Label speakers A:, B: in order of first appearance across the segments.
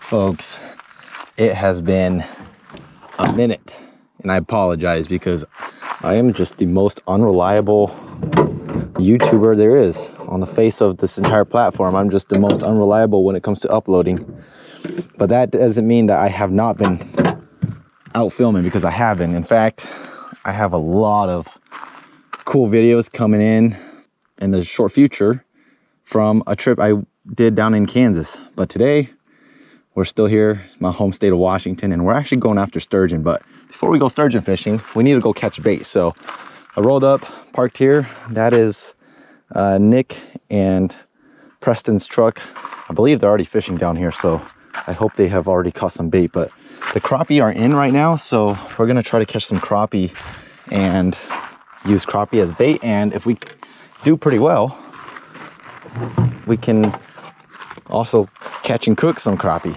A: Folks, it has been a minute, and I apologize because I am just the most unreliable YouTuber there is on the face of this entire platform. I'm just the most unreliable when it comes to uploading. But that doesn't mean that I have not been out filming, because I have been. In fact, I have a lot of cool videos coming in the short future from a trip I did down in Kansas. But today, we're still here, my home state of Washington, and we're actually going after sturgeon. But before we go sturgeon fishing, we need to go catch bait. So I rolled up, parked here. That is Nick and Preston's truck. I believe they're already fishing down here, so I hope they have already caught some bait. But the crappie are in right now, so we're gonna try to catch some crappie and use crappie as bait. And if we do pretty well, we can also catch and cook some crappie.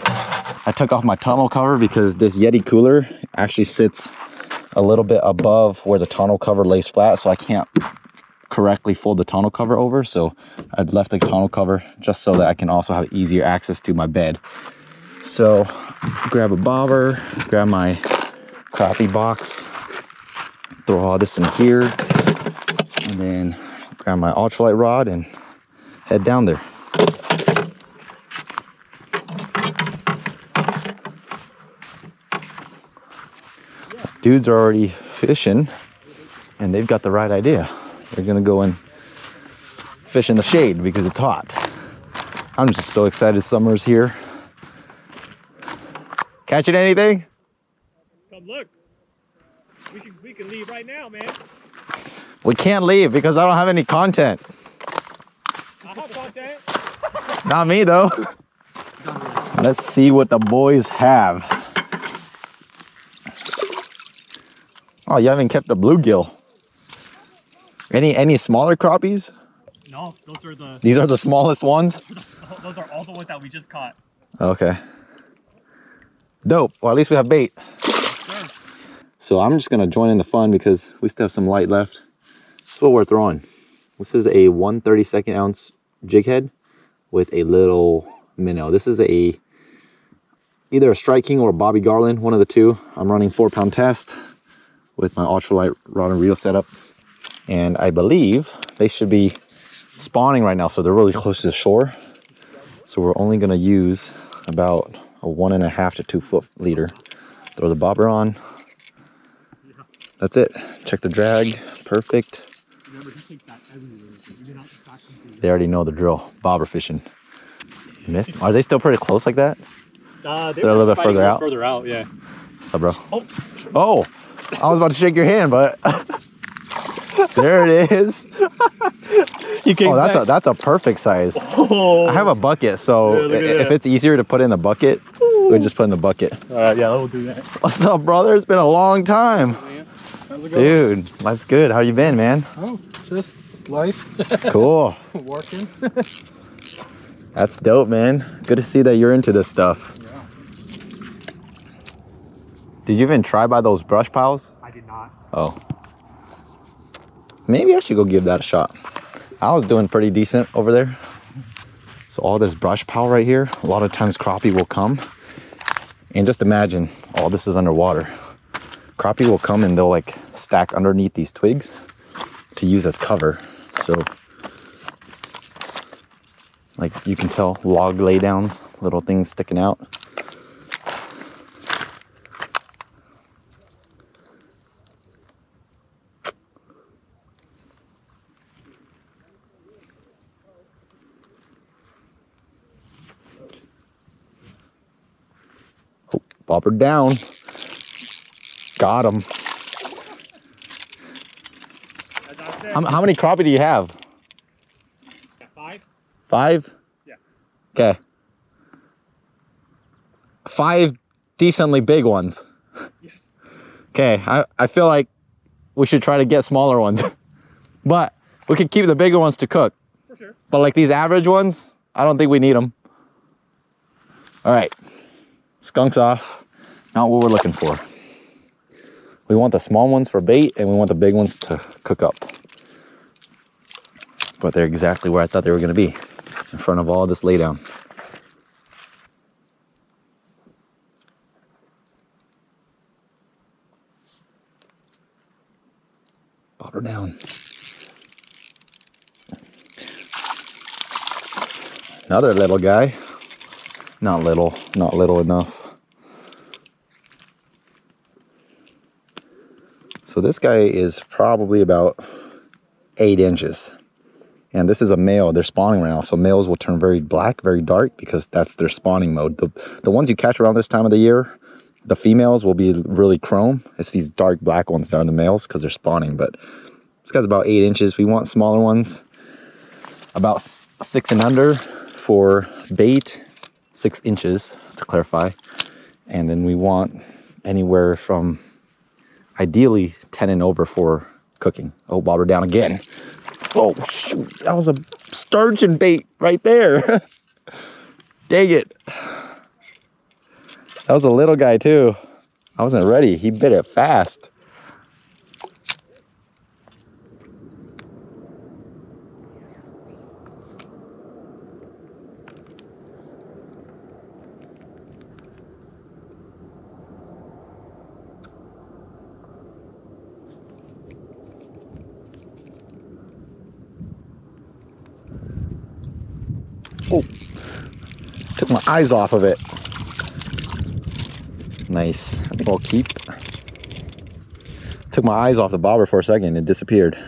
A: I took off my tonneau cover because this Yeti cooler actually sits a little bit above where the tonneau cover lays flat, so I can't correctly fold the tonneau cover over. So I'd left the tonneau cover just so that I can also have easier access to my bed. So grab a bobber, grab my crappie box, throw all this in here, and then grab my ultralight rod and head down there. Dudes are already fishing, and they've got the right idea. They're gonna go and fish in the shade because it's hot. I'm just so excited summer's here. Catching anything?
B: Come look. We can leave right now, man.
A: We can't leave because I don't have any content.
B: I have content.
A: Not me though. Let's see what the boys have. Oh, you haven't kept a bluegill. Any smaller crappies?
B: No, those are the...
A: These are the smallest ones?
B: Those are all the ones that we just caught.
A: Okay. Dope. Well, at least we have bait.
B: Sure.
A: So I'm just going to join in the fun because we still have some light left. That's what we're throwing. This is a 1/32 ounce jig head with a little minnow. This is either a Strike King or a Bobby Garland, one of the two. I'm running 4-pound test with my ultralight rod and reel setup, and I believe they should be spawning right now, so they're really close to the shore. So we're only going to use about a 1.5 to 2 foot leader. Throw the bobber on. That's it. Check the drag. Perfect. They already know the drill. Bobber fishing. You missed? Are they still pretty close like that? They're a little bit further out.
B: Further out, yeah.
A: What's up, bro? Oh! I was about to shake your hand, but there it is. That's a perfect size.
B: Oh.
A: I have a bucket, so if it's easier to put in the bucket, we just put in the bucket.
B: Yeah, we'll do that.
A: What's up, brother? It's been a long time.
C: Man, how's it going?
A: Dude, life's good. How you been, man?
C: Oh, just life.
A: Cool.
C: Working.
A: That's dope, man. Good to see that you're into this stuff.
C: Yeah.
A: Did you even try by those brush piles?
B: I did not.
A: Oh. Maybe I should go give that a shot. I was doing pretty decent over there. So all this brush pile right here, a lot of times crappie will come. And just imagine, all this is underwater. Crappie will come and they'll like stack underneath these twigs to use as cover. So like you can tell, log laydowns, little things sticking out. Oh, bobber down. Got him. How many crappie do you have?
B: 5.
A: 5?
B: Yeah.
A: Okay. 5 decently big ones.
B: Yes.
A: Okay, I feel like we should try to get smaller ones. But we could keep the bigger ones to cook.
B: For sure.
A: But like these average ones, I don't think we need them. All right. Skunks off. Not what we're looking for. We want the small ones for bait, and we want the big ones to cook up. But they're exactly where I thought they were going to be, in front of all this laydown. Another little guy. Not little enough. So this guy is probably about 8 inches. And this is a male. They're spawning right now. So males will turn very black, very dark, because that's their spawning mode. The ones you catch around this time of the year, the females will be really chrome. It's these dark black ones that are the males because they're spawning. But this guy's about 8 inches. We want smaller ones, about 6 and under for bait, 6 inches to clarify. And then we want anywhere from ideally 10 and over for cooking. Oh, bobber down again. Oh, shoot. That was a sturgeon bait right there. Dang it. That was a little guy too. I wasn't ready. He bit it fast. Oh, took my eyes off of it. Nice. I think I'll keep. Took my eyes off the bobber for a second. It disappeared.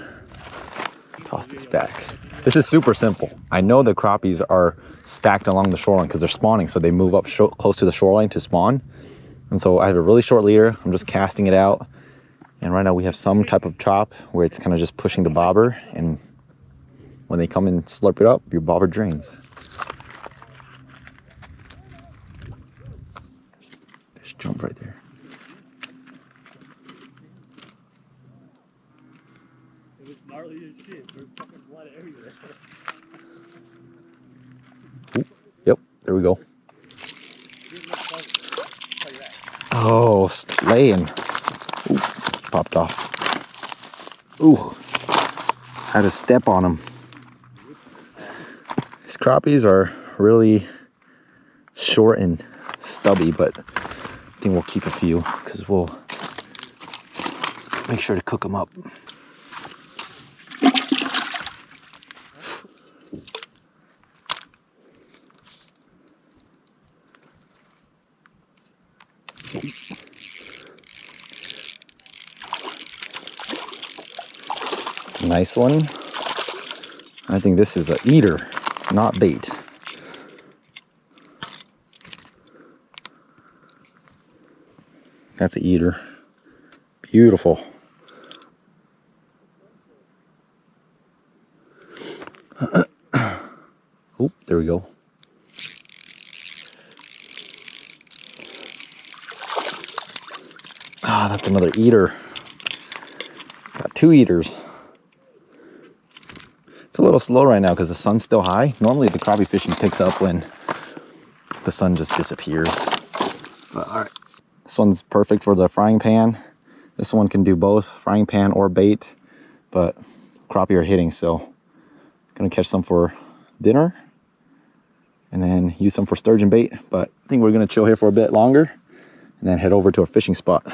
A: Toss this back. This is super simple. I know the crappies are stacked along the shoreline because they're spawning, so they move up close to the shoreline to spawn. And so I have a really short leader. I'm just casting it out. And right now we have some type of chop where it's kind of just pushing the bobber, and when they come and slurp it up, your bobber drains. There's a jump right there.
B: It was gnarly as shit. There's fucking blood everywhere.
A: Ooh, yep, there we go. Oh, laying. Ooh, popped off. Ooh, had to step on him. These crappies are really short and stubby, but I think we'll keep a few because we'll make sure to cook them up. Nice one. I think this is an eater, not bait. That's an eater. Beautiful. Oop, there we go. Ah, that's another eater. Got 2 eaters. It's a little slow right now because the sun's still high. Normally the crappie fishing picks up when the sun just disappears. But, all right. This one's perfect for the frying pan. This one can do both frying pan or bait, but crappie are hitting, so I'm gonna catch some for dinner and then use some for sturgeon bait. But I think we're gonna chill here for a bit longer and then head over to a fishing spot.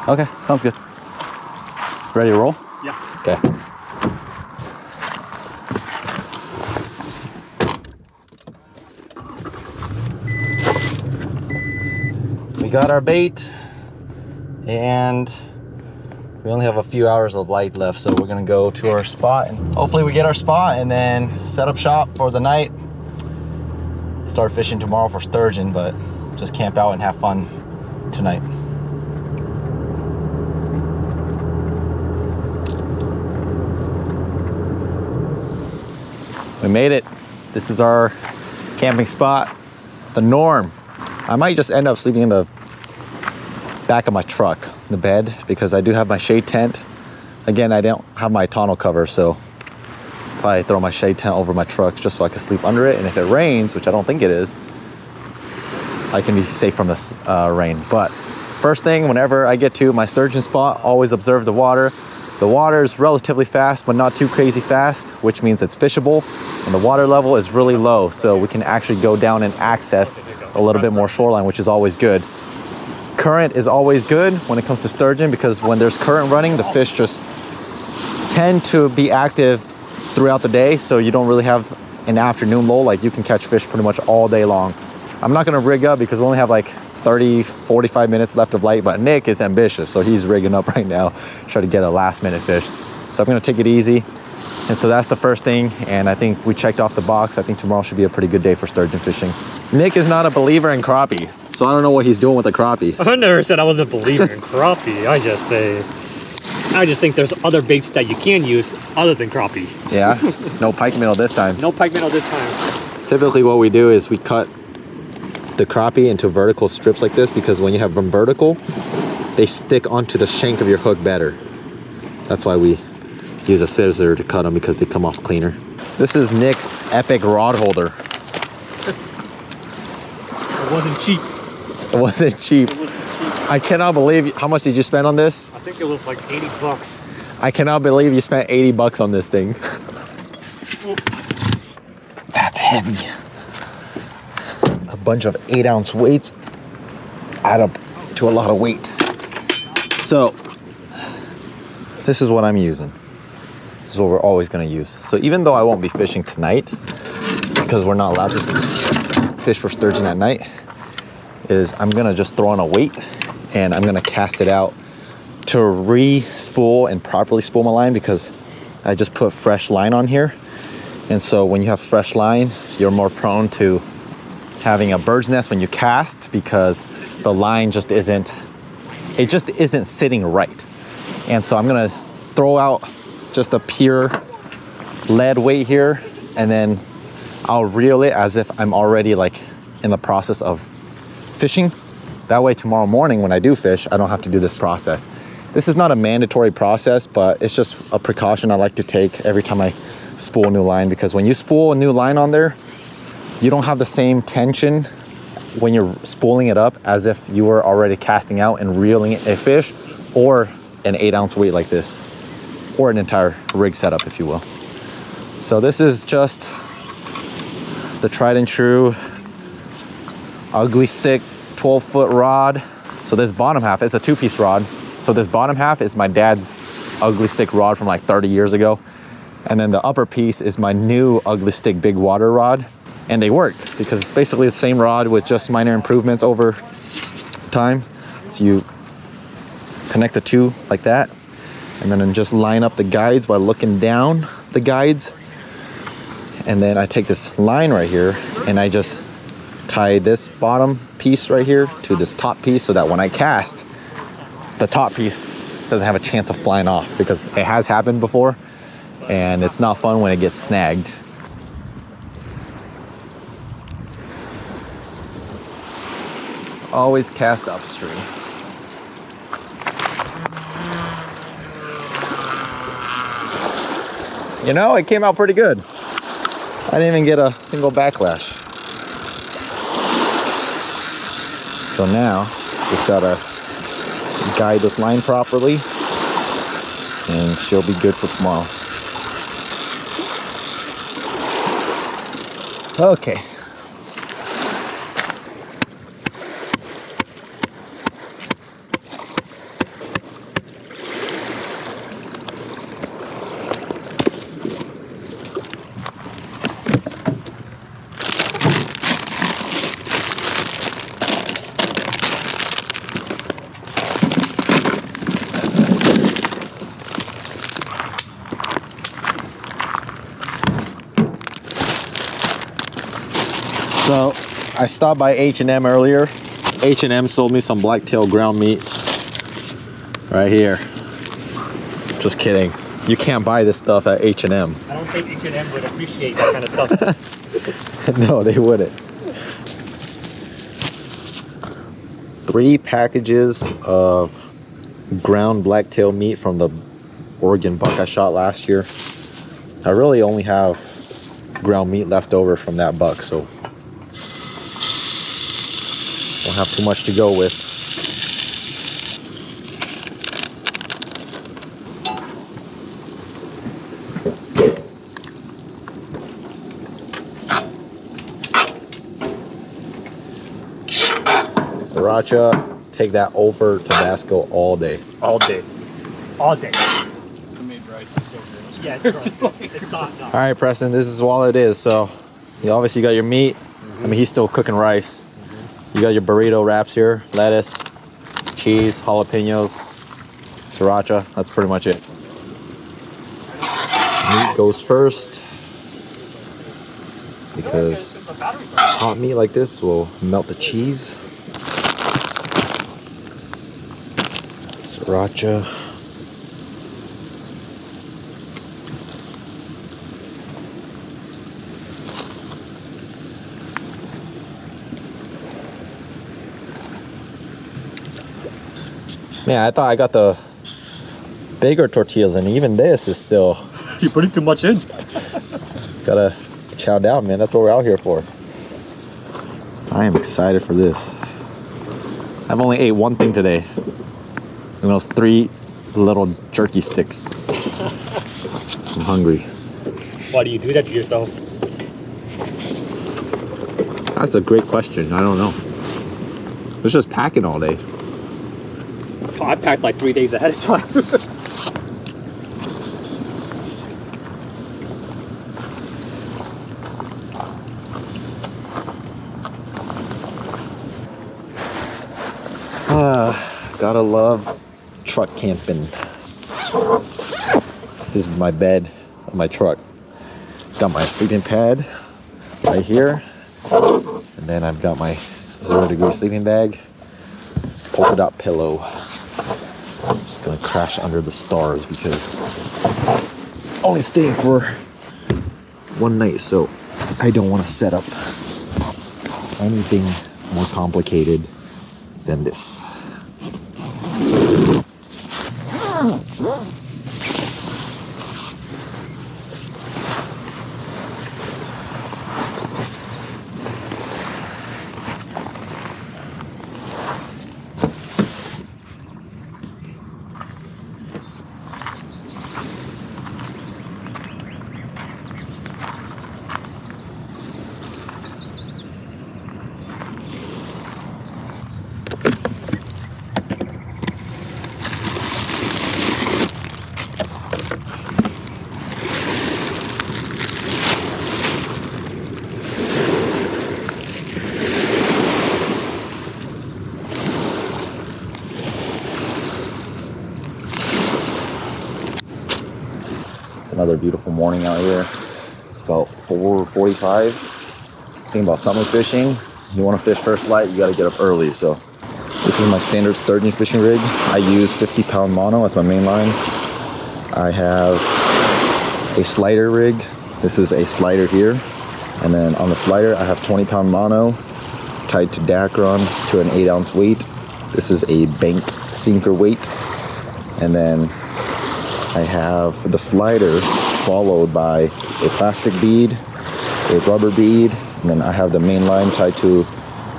A: Okay, sounds good. Ready to roll?
B: Yeah.
A: Okay. We got our bait, and we only have a few hours of light left, so we're gonna go to our spot and hopefully we get our spot and then set up shop for the night. Start fishing tomorrow for sturgeon, but just camp out and have fun tonight. We made it. This is our camping spot, the Norm. I might just end up sleeping in the back of my truck, the bed, because I do have my shade tent. Again, I don't have my tonneau cover, so probably throw my shade tent over my truck just so I can sleep under it. And if it rains, which I don't think it is, I can be safe from this rain. But first thing, whenever I get to my sturgeon spot, always observe the water. The water is relatively fast, but not too crazy fast, which means it's fishable. And the water level is really low, so we can actually go down and access a little bit more shoreline, which is always good. Current is always good when it comes to sturgeon, because when there's current running, the fish just tend to be active throughout the day, so you don't really have an afternoon lull. Like, you can catch fish pretty much all day long. I'm not gonna rig up because we only have like 30-45 minutes left of light, but Nick is ambitious, so he's rigging up right now, try to get a last minute fish. So I'm gonna take it easy. And so that's the first thing, and I think we checked off the box. I think tomorrow should be a pretty good day for sturgeon fishing. Nick is not a believer in crappie, so I don't know what he's doing with the crappie.
B: I never said I wasn't a believer in crappie. I just think there's other baits that you can use other than crappie.
A: Yeah, no pike minnow this time.
B: No pike minnow this time.
A: Typically what we do is we cut the crappie into vertical strips like this, because when you have them vertical, they stick onto the shank of your hook better. That's why we use a scissor to cut them, because they come off cleaner. This is Nick's epic rod holder.
B: It wasn't cheap.
A: It wasn't cheap.
B: It wasn't cheap.
A: I cannot believe, how much did you spend on this?
B: I think it was like 80 bucks.
A: I cannot believe you spent 80 bucks on this thing. That's heavy. A bunch of 8-ounce weights add up to a lot of weight. So this is what I'm using. This is what we're always gonna use. So even though I won't be fishing tonight, because we're not allowed to fish for sturgeon at night, is I'm gonna just throw on a weight and I'm gonna cast it out to re-spool and properly spool my line, because I just put fresh line on here. And so when you have fresh line, you're more prone to having a bird's nest when you cast, because the line just isn't sitting right. And so I'm gonna throw out just a pure lead weight here, and then I'll reel it as if I'm already like in the process of fishing. That way tomorrow morning when I do fish, I don't have to do this process. This is not a mandatory process, but it's just a precaution I like to take every time I spool a new line, because when you spool a new line on there, you don't have the same tension when you're spooling it up as if you were already casting out and reeling a fish, or an 8-ounce weight like this, or an entire rig setup, if you will. So this is just the tried and true ugly stick 12-foot rod. So this bottom half is a 2-piece rod. So this bottom half is my dad's ugly stick rod from like 30 years ago. And then the upper piece is my new ugly stick big water rod. And they work because it's basically the same rod with just minor improvements over time. So you connect the two like that, and then just line up the guides by looking down the guides. And then I take this line right here and I just tie this bottom piece right here to this top piece, so that when I cast, the top piece doesn't have a chance of flying off, because it has happened before and it's not fun when it gets snagged. Always cast upstream. You know, it came out pretty good. I didn't even get a single backlash. So now, just gotta guide this line properly and she'll be good for tomorrow. Okay. So I stopped by H&M earlier. H&M sold me some blacktail ground meat right here. Just kidding. You can't buy this stuff at H&M.
B: I don't think H&M would appreciate that kind of stuff.
A: No, they wouldn't. 3 packages of ground blacktail meat from the Oregon buck I shot last year. I really only have ground meat left over from that buck, so don't have too much to go with. Sriracha, take that over Tabasco all day.
B: All day. All day.
C: The made rice is so good.
B: Yeah, it's not. No.
A: All right, Preston, this is all it is. So you obviously got your meat. I mean, he's still cooking rice. You got your burrito wraps here, lettuce, cheese, jalapenos, sriracha. That's pretty much it. Meat goes first because hot meat like this will melt the cheese. Sriracha. Man, I thought I got the bigger tortillas, and even this is still...
B: You're putting too much in.
A: Gotta chow down, man. That's what we're out here for. I am excited for this. I've only ate one thing today. And those 3 little jerky sticks. I'm hungry.
B: Why do you do that to yourself?
A: That's a great question. I don't know. It's just packing all day.
B: Oh, I packed like 3 days ahead of time.
A: Gotta love truck camping. This is my bed of my truck. Got my sleeping pad right here. And then I've got my 0-degree sleeping bag. Polka dot pillow. I'm just gonna crash under the stars because only staying for one night, so I don't want to set up anything more complicated than this. Another beautiful morning out here. It's about 4:45. Thinking about summer fishing. You want to fish first light, you got to get up early. So this is my standard sturgeon fishing rig. I use 50-pound mono as my main line. I have a slider rig. This is a slider here, and then on the slider I have 20-pound mono tied to Dacron to an 8-ounce weight. This is a bank sinker weight, and then I have the slider followed by a plastic bead, a rubber bead, and then I have the main line tied to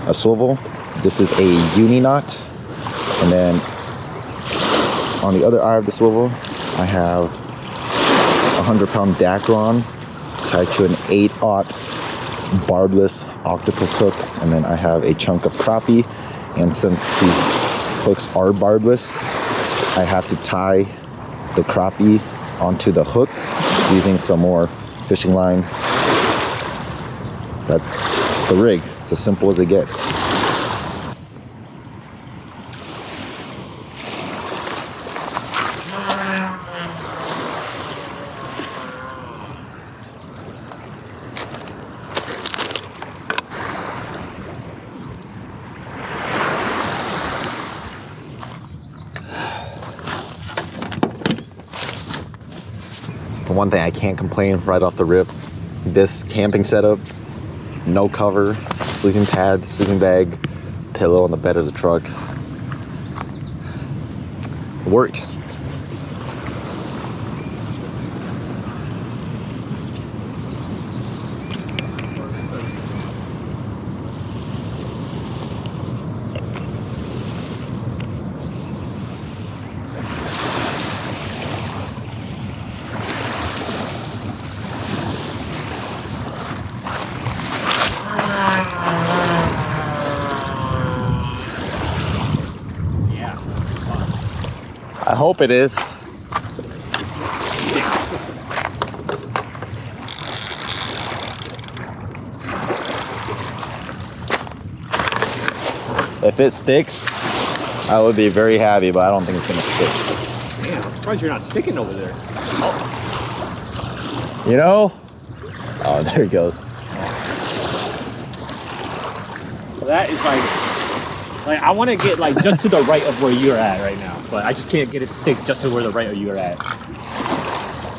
A: a swivel. This is a uni knot, and then on the other eye of the swivel, I have a 100-pound Dacron tied to an 8/0 barbless octopus hook, and then I have a chunk of crappie. And since these hooks are barbless, I have to tie the crappie onto the hook using some more fishing line. That's the rig. It's as simple as it gets. One thing I can't complain right off the rip, this camping setup, no cover, sleeping pad, sleeping bag, pillow on the bed of the truck. It works. hope it is. If it sticks, I would be very happy, but I don't think it's gonna stick.
B: Damn, I'm surprised you're not sticking over there. Oh.
A: You know? Oh, there he goes.
B: That is like I want to get like just to the right of where you're at right now, but I just can't get it to stick just to where the right of you're at.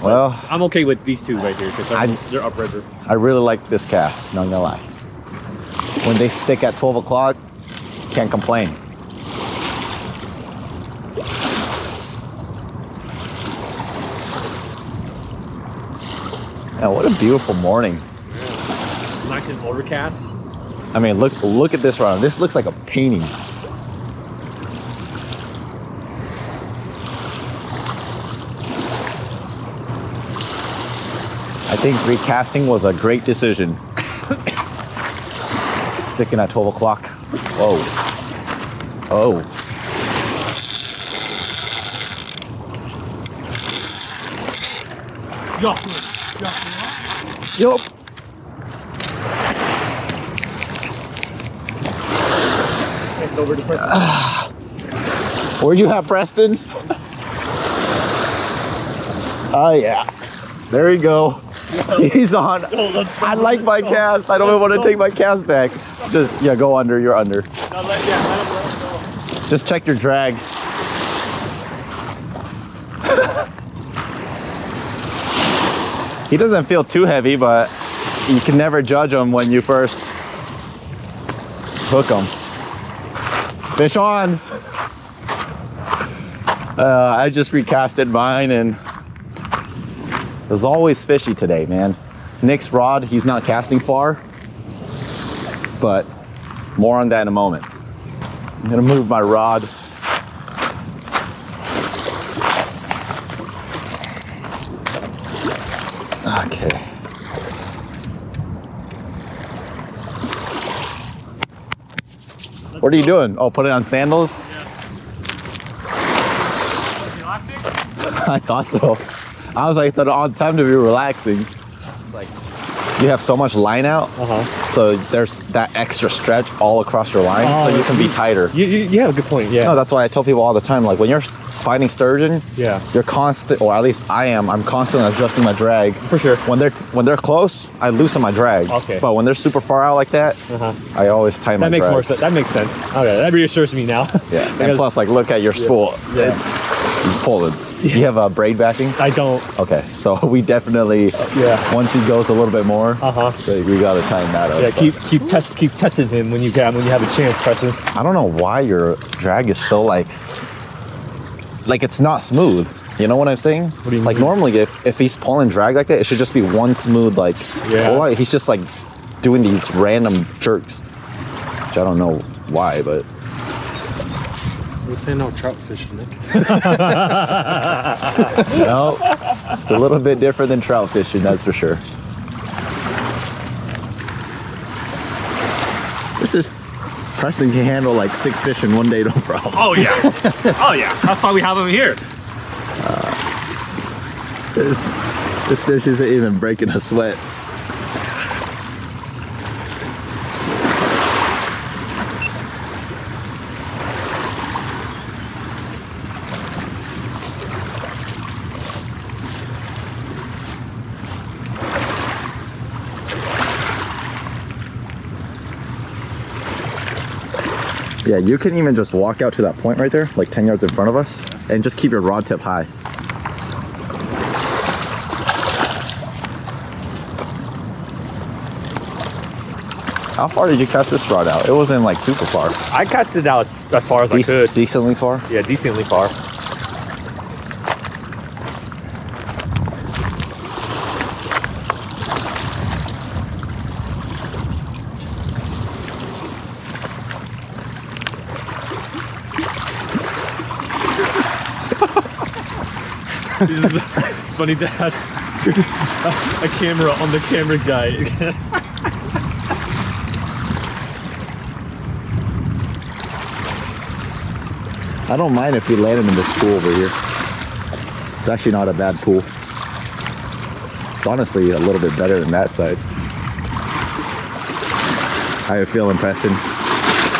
A: Well,
B: I'm okay with these two right here because they're upriver.
A: I really like this cast, not gonna lie. When they stick at 12 o'clock, can't complain. Yeah, what a beautiful morning.
B: Nice and overcast.
A: I mean, look at this round. This looks like a painting. I think recasting was a great decision. Sticking at 12 o'clock. Whoa. Oh. Yup.
B: Over to Preston.
A: Where you at, Preston? Oh yeah. There you go. He's on. I like my cast. I don't even want to take my cast back. Just yeah, go under. You're under. Just check your drag. He doesn't feel too heavy, but you can never judge him when you first hook him. Fish on. I just recasted mine and it was always fishy today, man. Nick's rod, he's not casting far, but more on that in a moment. I'm gonna move my rod. Okay. What are you doing? Oh, put it on sandals?
B: Yeah. Relaxing?
A: I thought so. I was like, it's an odd time to be relaxing. It's like, you have so much line out, so there's that extra stretch all across your line, so you can be tighter.
B: You have a good point, yeah.
A: No, that's why I tell people all the time, like when you're fighting sturgeon, you're constant, or at least I'm constantly adjusting my drag.
B: For sure.
A: When they're close, I loosen my drag.
B: Okay.
A: But when they're super far out like that, I always tighten my drag.
B: That makes more sense. That makes sense. Okay, that reassures me now.
A: Yeah. And plus, like, look at your spool.
B: Yeah.
A: He's pulling. You have a braid backing?
B: I don't.
A: Okay, so we definitely, once he goes a little bit more, we gotta tighten that up.
B: Yeah, keep testing him when you have a chance, Preston.
A: I don't know why your drag is so like it's not smooth. You know what I'm saying?
B: What do you
A: like
B: mean?
A: normally if he's pulling drag like that, it should just be one smooth pull. He's just like doing these random jerks, which I don't know why, but.
C: We're saying no trout fishing, Nick.
A: No, it's a little bit different than trout fishing, that's for sure. Preston can handle like 6 fish in one day, no problem.
B: Oh yeah. Oh yeah. That's why we have him here.
A: This fish isn't even breaking a sweat. Yeah, you can even just walk out to that point right there, like 10 yards in front of us, and just keep your rod tip high. How far did you cast this rod out? It wasn't like super far.
B: I cast it out as far as I could.
A: Decently far?
B: Yeah, decently far. It's funny to have a camera on the camera guy.
A: I don't mind if we land him in this pool over here. It's actually not a bad pool. It's honestly a little bit better than that side. How you feeling, Preston?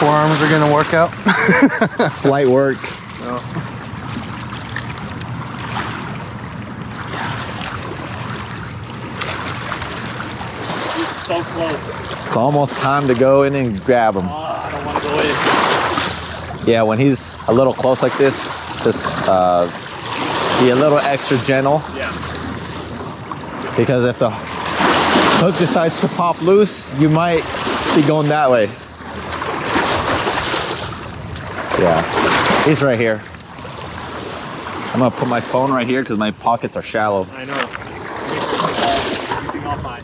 C: Forearms are gonna work out.
A: Slight work.
C: No.
B: So close.
A: It's almost time to go in and grab him.
B: I don't want to go in.
A: Yeah, when he's a little close like this, just be a little extra gentle.
B: Yeah.
A: Because if the hook decides to pop loose, you might be going that way. Yeah, he's right here. I'm gonna put my phone right here because my pockets are shallow.
B: I know. Keeping off my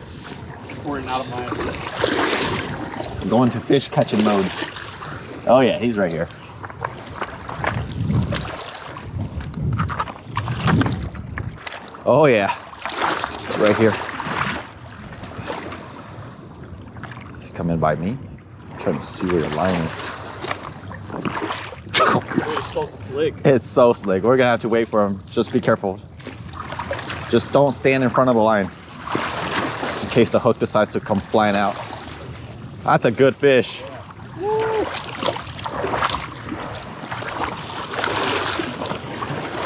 B: pouring out of my.
A: Going to fish catching mode. Oh yeah, he's right here. Oh yeah, he's right here. Is he coming by me? I'm trying to see where the line is.
B: It's so slick.
A: It's so slick. We're gonna have to wait for him. Just be careful. Just don't stand in front of the line in case the hook decides to come flying out. That's a good fish.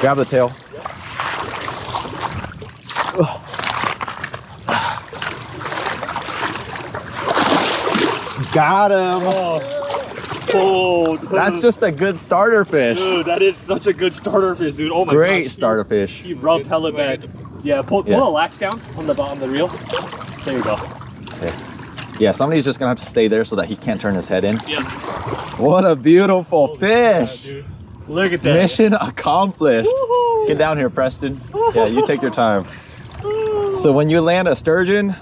A: Grab the tail. Got him.
B: Oh,
A: That's just a good starter fish.
B: dude, that is such a good starter fish, dude. Oh my
A: Great
B: gosh.
A: starter fish.
B: He rubbed hella bad. Yeah, pull
A: Yeah.
B: the latch down on the reel. There you go.
A: Okay. Yeah, somebody's just gonna have to stay there so that he can't turn his head in.
B: Yeah.
A: What a beautiful
B: Yeah,
A: fish.
B: dude. Look at that.
A: Mission accomplished.
B: Woohoo.
A: Get down here, Preston. Yeah, you take your time. So when you land a sturgeon,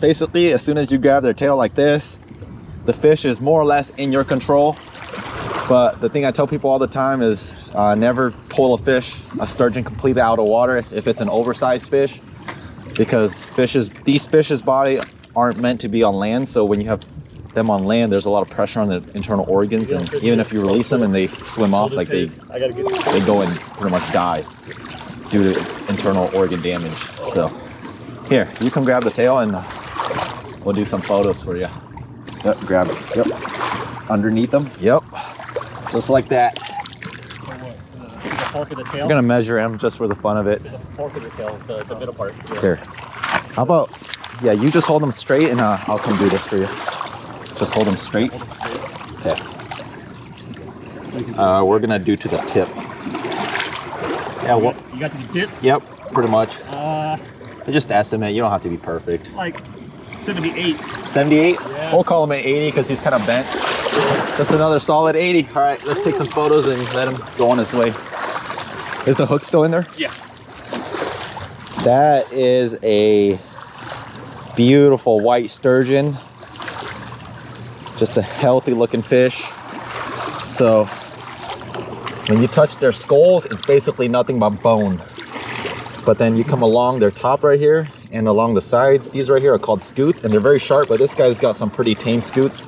A: basically as soon as you grab their tail like this, the fish is more or less in your control. But the thing I tell people all the time is never pull a sturgeon completely out of water if it's an oversized fish, because these fish's body aren't meant to be on land. So when you have them on land, there's a lot of pressure on the internal organs, and even if you release them and they swim off, like they go and pretty much die due to internal organ damage. So here, you can grab the tail and we'll do some photos for you. Yep, grab it. Yep, underneath them. Yep, just like that.
B: The fork of the tail.
A: I'm gonna measure him just for the fun of it.
B: The fork of the tail, the middle part. Yeah.
A: Here, how about, yeah, you just hold them straight and I'll come do this for you. Just hold them straight. Okay. We're gonna do to the tip. Yeah, well,
B: You got to the tip?
A: yep, pretty much. Just estimate, you don't have to be perfect.
B: Like 78.
A: 78?
B: Yeah.
A: We'll call him an 80 because he's kind of bent. Just another solid 80. All right, let's take some photos and let him go on his way. Is the hook still in there?
B: Yeah.
A: That is a beautiful white sturgeon. Just a healthy looking fish. So when you touch their skulls, it's basically nothing but bone. But then you come along their top right here and along the sides, these right here are called scutes, and they're very sharp, but this guy's got some pretty tame scutes.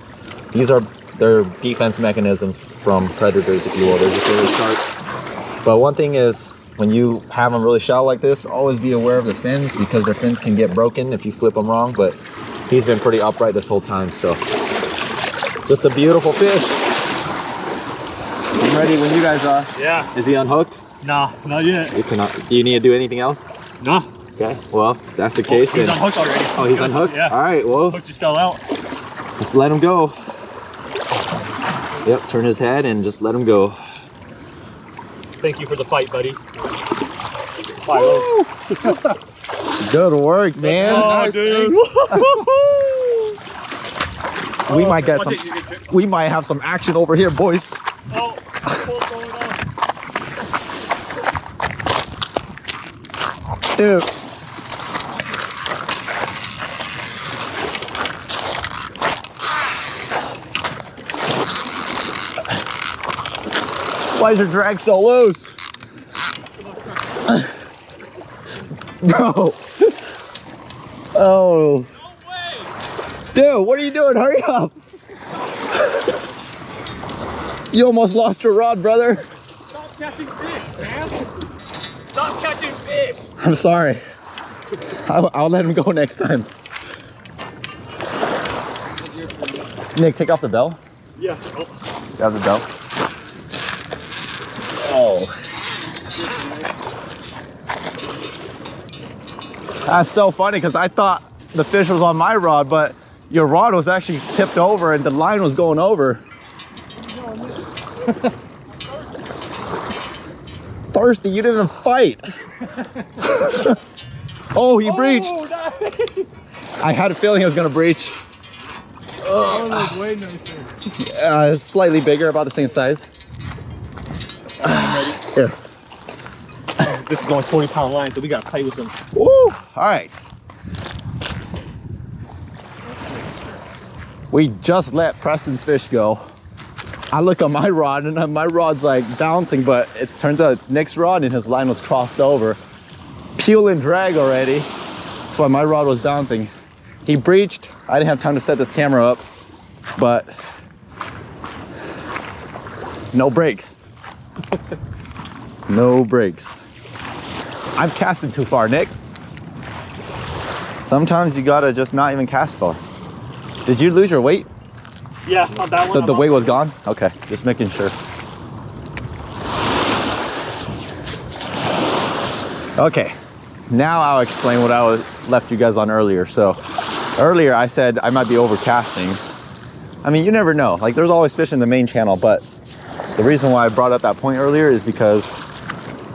A: These are their defense mechanisms from predators, if you will. They're just really sharp. But one thing is, when you have them really shallow like this, always be aware of the fins, because their fins can get broken if you flip them wrong. But he's been pretty upright this whole time, so just a beautiful fish. I'm ready when you guys are.
B: Yeah.
A: Is he unhooked?
B: Nah, not yet.
A: You cannot. Do you need to do anything else?
B: Nah.
A: Okay, well, if that's the case,
B: He's
A: then.
B: unhooked already.
A: Oh, he's unhooked?
B: Yeah.
A: All right, well,
B: Hooked just fell out.
A: let's let him go. Yep, turn his head and just let him go.
B: Thank you for the fight, buddy. Woo!
A: Good work, man.
B: Oh, dude.
A: We might get some. We might have some action over here, boys.
B: Oh, what's going on?
A: Dude. Why is your drag so loose? Bro. Oh.
B: No way.
A: Dude, what are you doing? Hurry up. You almost lost your rod, brother.
B: Stop catching fish, man. Stop catching fish.
A: I'm sorry. I'll let him go next time. Nick, take off the bell.
B: Yeah. Oh.
A: Grab the bell. Oh. That's so funny because I thought the fish was on my rod, but your rod was actually tipped over and the line was going over. Thirsty, you didn't even fight. Oh, he breached.
B: Nice.
A: I had a feeling he was gonna breach.
C: That was way nicer.
A: Slightly bigger, about the same size. Here.
B: This is on 20-pound line, so we gotta play with them.
A: Woo! All right. We just let Preston's fish go. I look at my rod and my rod's like bouncing, but it turns out it's Nick's rod and his line was crossed over. Peel and drag already. That's why my rod was bouncing. He breached. I didn't have time to set this camera up, but no brakes. No brakes. I'm casting too far, Nick. Sometimes you gotta just not even cast far. Did you lose your weight?
B: Yeah, on that one.
A: The weight was gone? Okay, just making sure. Okay, now I'll explain what I left you guys on earlier. So earlier I said I might be overcasting. I mean, you never know. Like, there's always fish in the main channel, but the reason why I brought up that point earlier is because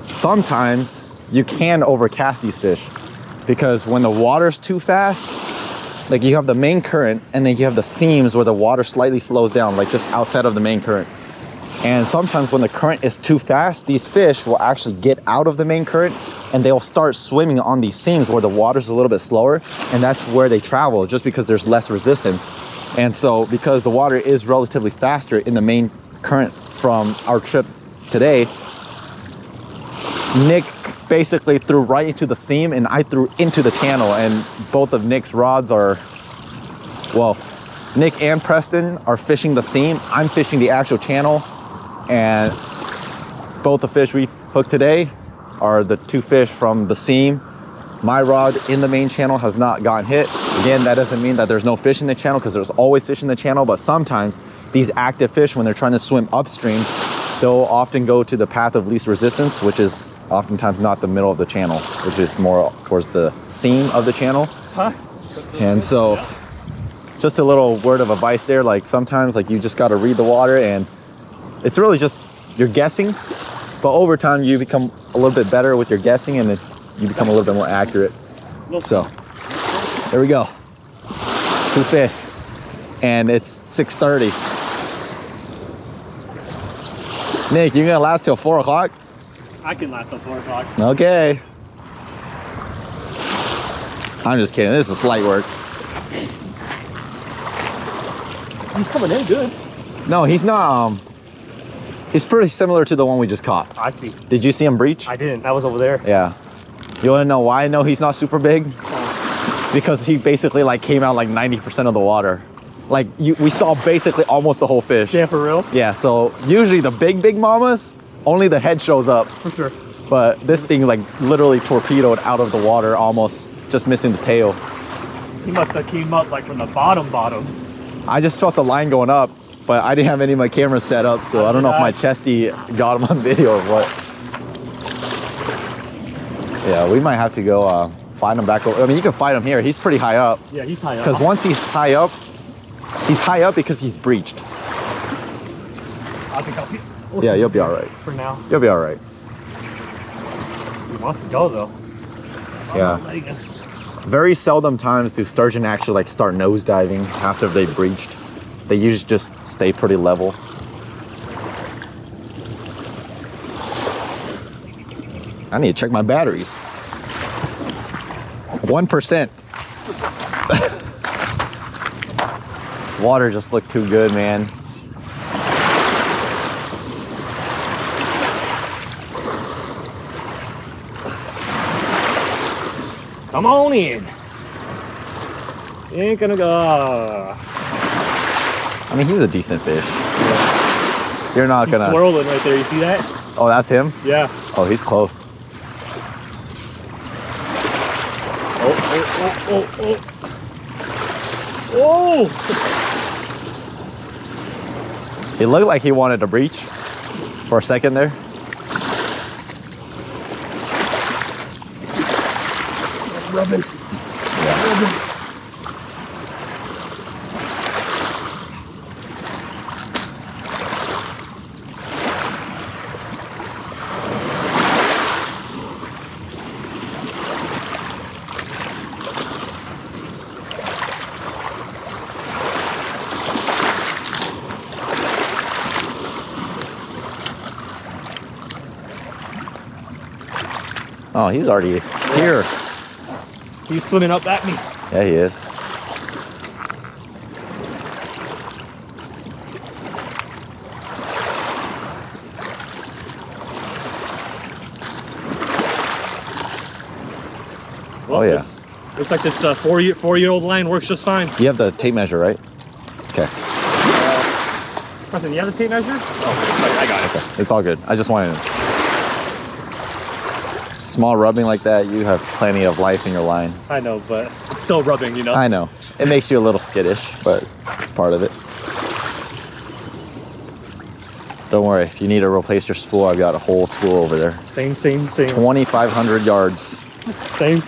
A: sometimes you can overcast these fish, because when the water's too fast, like you have the main current and then you have the seams where the water slightly slows down, like just outside of the main current. And sometimes when the current is too fast, these fish will actually get out of the main current and they'll start swimming on these seams where the water's a little bit slower, and that's where they travel, just because there's less resistance. And so because the water is relatively faster in the main current from our trip today, Nick basically threw right into the seam and I threw into the channel, and both of Nick's rods are, well, Nick and Preston are fishing the seam. I'm fishing the actual channel, and both the fish we hooked today are the two fish from the seam. My rod in the main channel has not gotten hit. Again, that doesn't mean that there's no fish in the channel, because there's always fish in the channel, but sometimes these active fish, when they're trying to swim upstream, they'll often go to the path of least resistance, which is oftentimes not the middle of the channel, which is more towards the seam of the channel.
B: Huh?
A: And so just a little word of advice there, like sometimes like you just got to read the water, and it's really just, you're guessing, but over time you become a little bit better with your guessing, and you become a little bit more accurate. So there we go, 2 fish, and it's 6:30. Nick, you gonna last till 4 o'clock?
B: I can last till 4 o'clock.
A: Okay. I'm just kidding, this is slight work.
B: He's coming in good.
A: No, he's not, he's pretty similar to the one we just caught.
B: I see.
A: Did you see him breach?
B: I didn't. That was over there.
A: Yeah. You wanna know why I know he's not super big? Because he basically like came out like 90% of the water. Like we saw basically almost the whole fish.
B: Yeah, for real?
A: Yeah, so usually the big mamas, only the head shows up.
B: For sure.
A: But this thing like literally torpedoed out of the water, almost just missing the tail.
B: He must have came up like from the bottom.
A: I just felt the line going up, but I didn't have any of my cameras set up, so I don't know if my chesty got him on video or what. Yeah, we might have to go find him back over. I mean, you can find him here. He's pretty high up.
B: Yeah, he's high up.
A: Because once he's high up because he's breached.
B: I think I'll be...
A: Yeah, you'll be all right.
B: For now.
A: You'll be all right.
B: He wants to go though.
A: Yeah. Very seldom times do sturgeon actually like start nosediving after they breached. They usually just stay pretty level. I need to check my batteries. 1%. Water just looked too good, man.
B: Come on in. You ain't gonna go.
A: I mean, he's a decent fish. You're not
B: He's
A: gonna.
B: swirling right there. You see that?
A: Oh, that's him?
B: Yeah.
A: Oh, he's close.
B: Oh!
A: It looked like he wanted to breach for a second there.
B: Rubbing.
A: Yeah.
B: Rubbing.
A: Oh, he's already here.
B: He's swimming up at me.
A: Yeah, he is.
B: Well,
A: Oh, yeah.
B: Looks like this four-year-old line works just fine.
A: You have the tape measure, right? Okay.
B: Preston, you have the tape measure? Oh, I got it.
A: Okay. It's all good. I just wanted to... Small rubbing like that, you have plenty of life in your line.
B: I know, but it's still rubbing, you know?
A: I know. It makes you a little skittish, but it's part of it. Don't worry, if you need to replace your spool, I've got a whole spool over there.
B: Same.
A: 2,500 yards.
B: Same.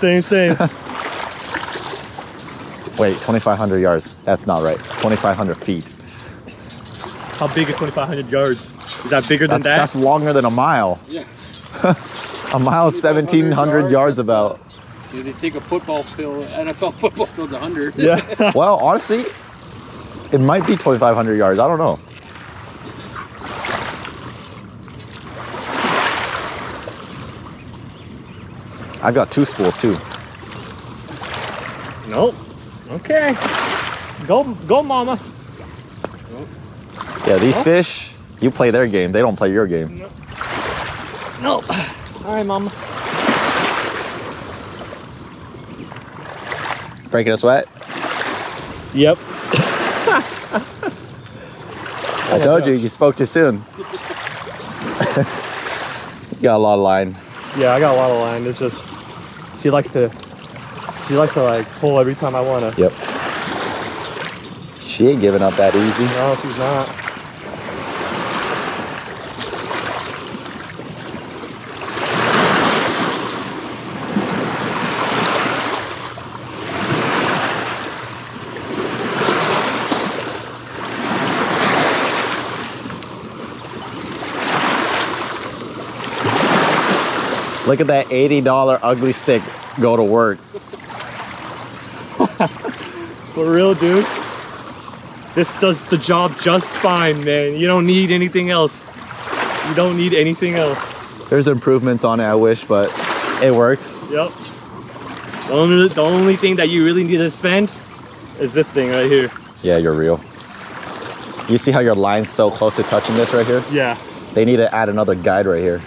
A: Wait, 2,500 yards. That's not right. 2,500 feet.
B: How big is 2,500 yards? Is that bigger than that?
A: That's longer than a mile.
D: Yeah.
A: A mile is 1,700 yards about.
D: You think a football field, NFL football field's 100.
B: Yeah.
A: Well, honestly, it might be 2,500 yards. I don't know. I've got two spools too.
B: Nope. Okay. Go, mama.
A: Yeah, these fish, you play their game. They don't play your game.
B: Nope. All right, mama.
A: Breaking a sweat?
B: Yep.
A: I told you, you spoke too soon. You got a lot of line.
B: Yeah, I got a lot of line. It's just she likes to like pull every time I wanna.
A: Yep. She ain't giving up that easy.
B: No, she's not.
A: Look at that $80 ugly stick go to work.
B: For real, dude. This does the job just fine, man. You don't need anything else. You don't need anything else.
A: There's improvements on it, I wish, but it works.
B: Yep. The only thing that you really need to spend is this thing right here.
A: Yeah, you're real. You see how your line's so close to touching this right here?
B: Yeah.
A: They need to add another guide right here.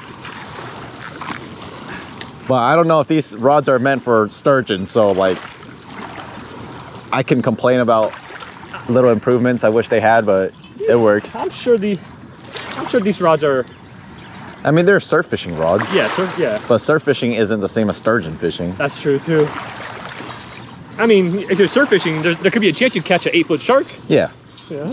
A: But I don't know if these rods are meant for sturgeon, so like, I can complain about little improvements I wish they had, but it works.
B: I'm sure these rods are.
A: I mean, they're surf fishing rods.
B: Yeah, yeah.
A: But surf fishing isn't the same as sturgeon fishing.
B: That's true too. I mean, if you're surf fishing, there could be a chance you catch an 8-foot shark.
A: Yeah.
B: Yeah.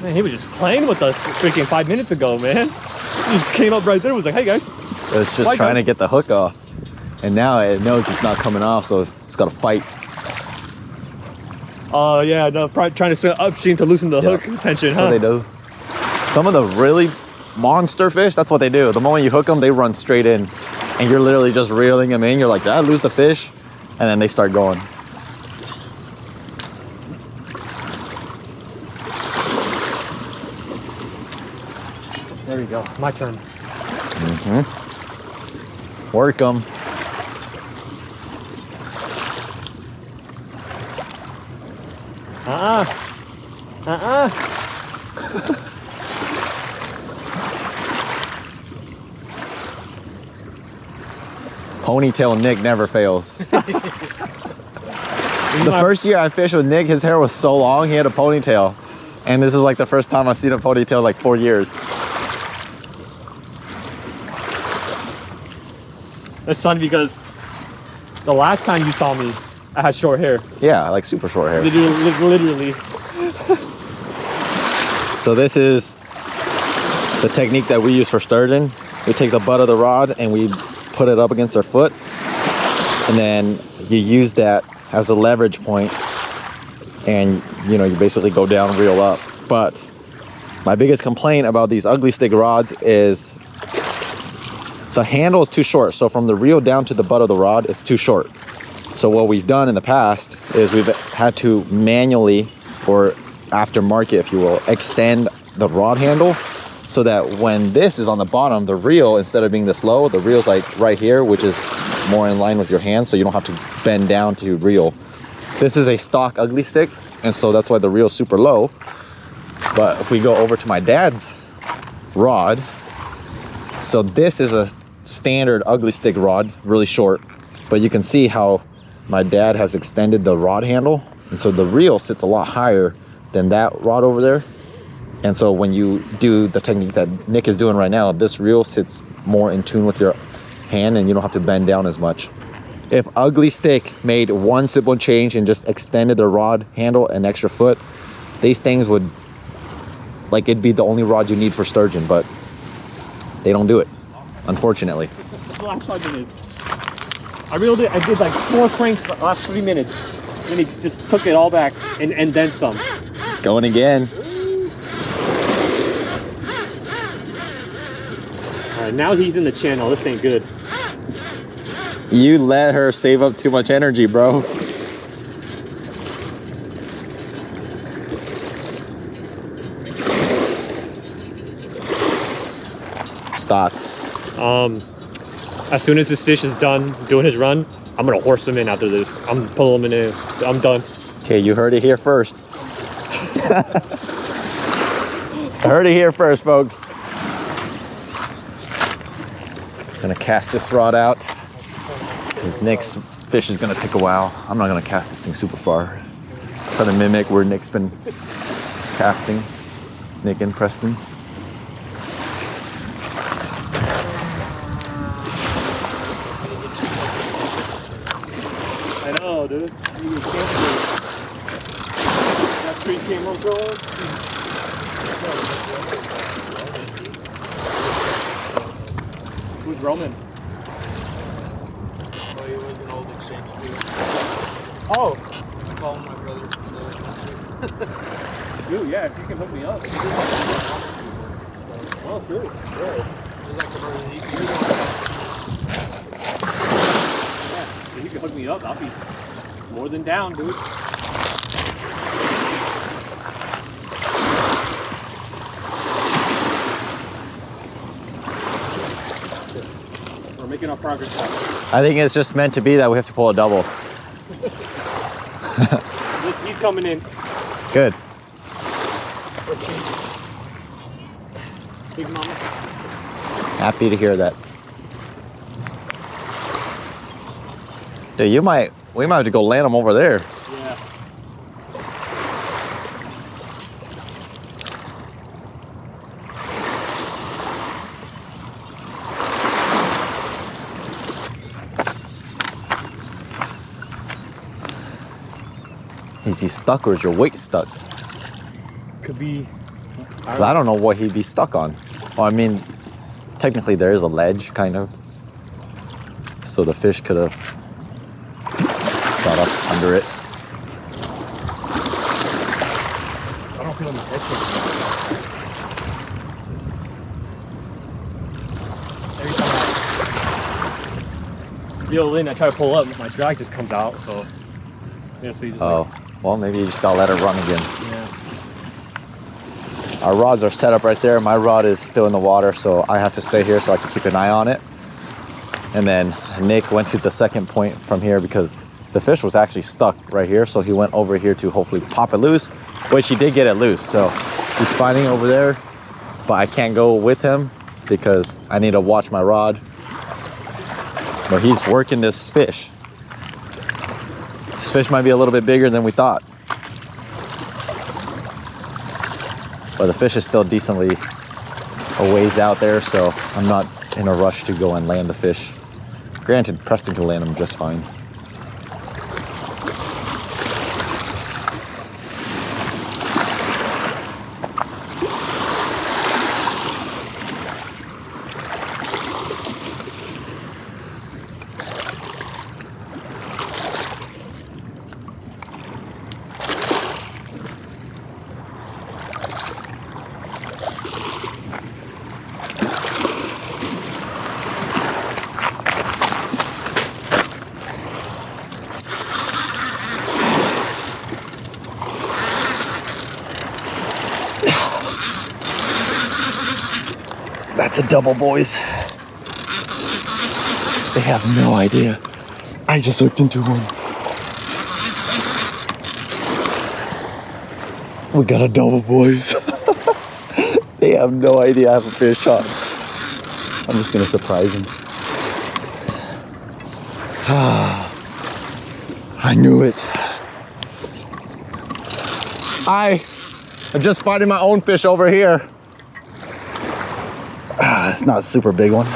B: Man, he was just playing with us freaking 5 minutes ago, man. He just came up right there and was like, hey guys.
A: It was just trying to get the hook off. And now it knows it's not coming off, so it's got to fight.
B: Oh, yeah, no, probably trying to swim upstream to loosen the hook tension,
A: That's
B: huh?
A: what they do. Some of the really monster fish, that's what they do. The moment you hook them, they run straight in. And you're literally just reeling them in. You're like, did I lose the fish? And then they start going.
B: There you go, my turn.
A: Work them. Ponytail Nick never fails. The first year I fished with Nick, his hair was so long, he had a ponytail. And this is like the first time I've seen a ponytail in like 4 years.
B: It's funny because the last time you saw me, I had short hair.
A: Yeah, like super short hair.
B: Literally.
A: So this is the technique that we use for sturgeon. We take the butt of the rod and we put it up against our foot. And then you use that as a leverage point, and you know, you basically go down, reel up. But my biggest complaint about these ugly stick rods is the handle is too short. So from the reel down to the butt of the rod, it's too short. So what we've done in the past is we've had to manually, or aftermarket if you will, extend the rod handle so that when this is on the bottom, the reel, instead of being this low, the reel's like right here, which is more in line with your hand, so you don't have to bend down to reel. This is a stock ugly stick, and so that's why the reel's super low. But if we go over to my dad's rod, so this is a standard ugly stick rod, really short, but you can see how my dad has extended the rod handle, and so the reel sits a lot higher than that rod over there. And so when you do the technique that Nick is doing right now, this reel sits more in tune with your hand and you don't have to bend down as much. If Ugly Stick made one simple change and just extended the rod handle an extra foot, these things would, like, it'd be the only rod you need for sturgeon, but they don't do it, unfortunately.
B: The last 5 minutes. I reeled it, I did like 4 cranks the last 3 minutes. And he just took it all back and then some.
A: Going again.
B: Alright, now he's in the channel. This ain't good.
A: You let her save up too much energy, bro. Thoughts?
B: As soon as this fish is done doing his run, I'm gonna horse him in after this. I'm pulling him in. I'm done.
A: Okay, you heard it here first. Heard it here first, folks. Gonna cast this rod out because Nick's fish is gonna take a while. I'm not gonna cast this thing super far. Try to mimic where Nick's been casting. Nick and Preston.
B: I know, dude. That 3 camera going. Who's Roman?
D: Oh, he was an old exchange student.
B: Oh,
D: I call him my brother.
B: dude, yeah, if you can hook me up. Oh, sure.
D: He's like a brother.
B: Yeah, if you can hook me up, I'll be more than down, dude. We're making our progress.
A: I think it's just meant to be that we have to pull a double.
B: He's coming in.
A: Good.
B: Big mama.
A: Happy to hear that. Dude, we might have to go land them over there.
B: Yeah.
A: Is he stuck or is your weight stuck?
B: Could be.
A: Because I don't know what he'd be stuck on. Well, I mean, technically there is a ledge, kind of. So the fish could have got up under it.
B: I don't feel my head shaking. Every time I reel in, I try to pull up, my drag just comes out, so. Yeah, so you just
A: Oh, well, maybe you just gotta let it run again.
B: yeah.
A: Our rods are set up right there. My rod is still in the water, so I have to stay here so I can keep an eye on it. And then Nick went to the second point from here because the fish was actually stuck right here, so he went over here to hopefully pop it loose, which he did get it loose. So he's fighting over there, but I can't go with him because I need to watch my rod. But he's working this fish. This fish might be a little bit bigger than we thought, but the fish is still decently a ways out there, so I'm not in a rush to go and land the fish. Granted, Preston can land them just fine. That's a double, boys. They have no idea. I just hooked into one. We got a double, boys. They have no idea I have a fish on. I'm just gonna surprise them. I knew it. I'm just finding my own fish over here. It's not a super big one.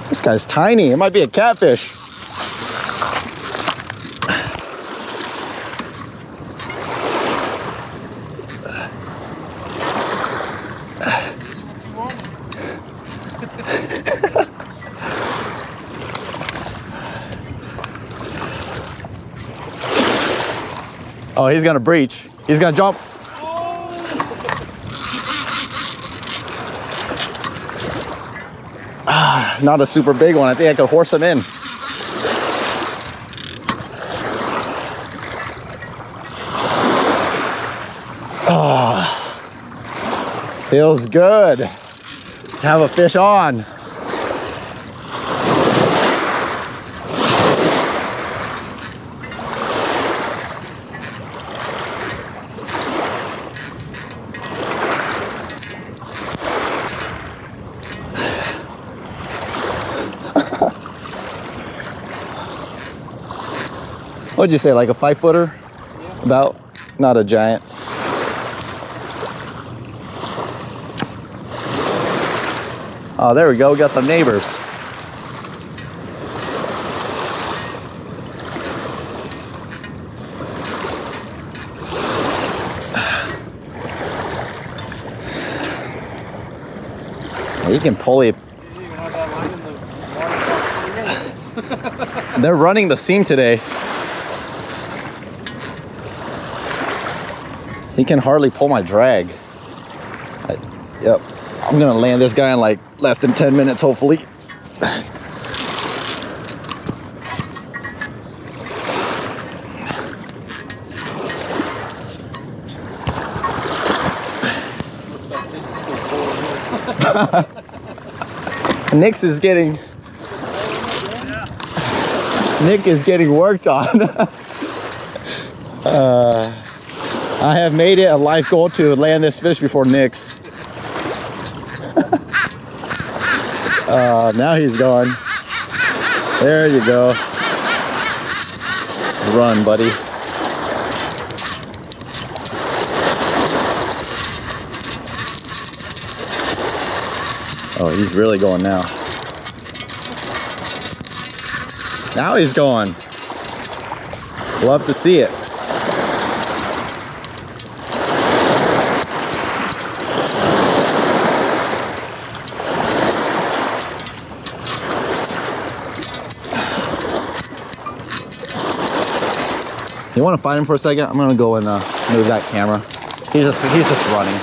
A: This guy's tiny. It might be a catfish. Oh, he's gonna breach. He's gonna jump. Not a super big one. I think I could horse him in. Feels good to have a fish on. What'd you say, like a 5-footer? Yeah. About, not a giant. Oh, there we go, we got some neighbors. You can pull it. They're running the seam today. He can hardly pull my drag. Yep. I'm gonna land this guy in like less than 10 minutes, hopefully. Nick is getting worked on. I have made it a life goal to land this fish before Nick's. Now he's gone. There you go. Run, buddy. Oh, he's really going now. Now he's going. Love to see it. You want to find him for a second? I'm gonna go and move that camera. He's just running.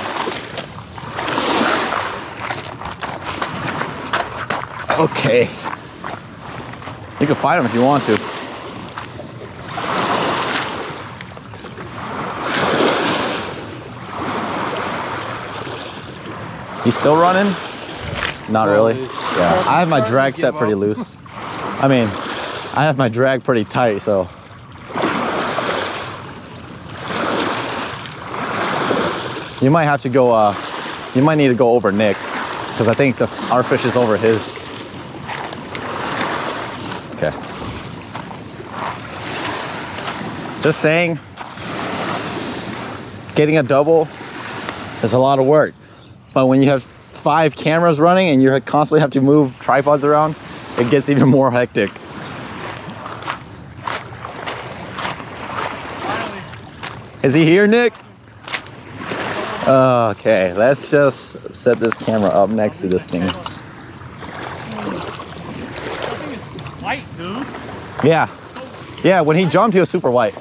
A: Okay. You can fight him if you want to. He's still running? Not really?
D: It's-
A: Yeah. I have my
D: Starting to
A: drag set
D: give
A: pretty
D: up.
A: loose. I mean, I have my drag pretty tight, so. You might have to go, you might need to go over Nick, because I think our fish is over his. Okay. Just saying, getting a double is a lot of work. But when you have 5 cameras running and you constantly have to move tripods around, it gets even more hectic. Is he here, Nick? Okay, let's just set this camera up next to this thing.
B: That thing is white, dude.
A: Yeah. Yeah, when he jumped, he was super white.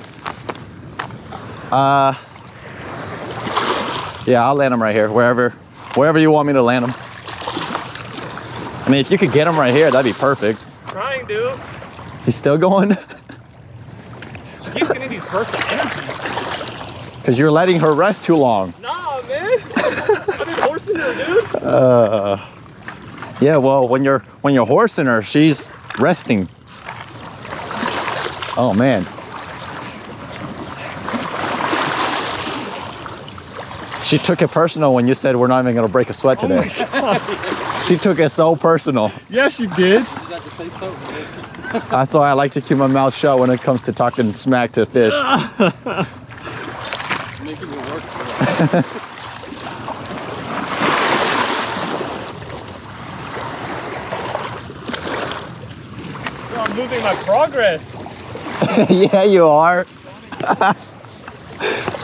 A: Yeah, I'll land him right here, wherever you want me to land him. I mean, if you could get him right here, that'd be perfect.
B: Trying, dude.
A: He's still going?
B: Keeps getting these bursts of energy.
A: Because you're letting her rest too long.
B: Nah, man. I've been horsing her, dude.
A: Yeah, well, when you're horsing her, she's resting. Oh man. She took it personal when you said we're not even gonna break a sweat today. She took it so personal.
B: Yeah, she did.
D: You got to say so.
A: That's why I like to keep my mouth shut when it comes to talking smack to fish.
D: Making it work for
B: I'm losing my progress.
A: Yeah, you are.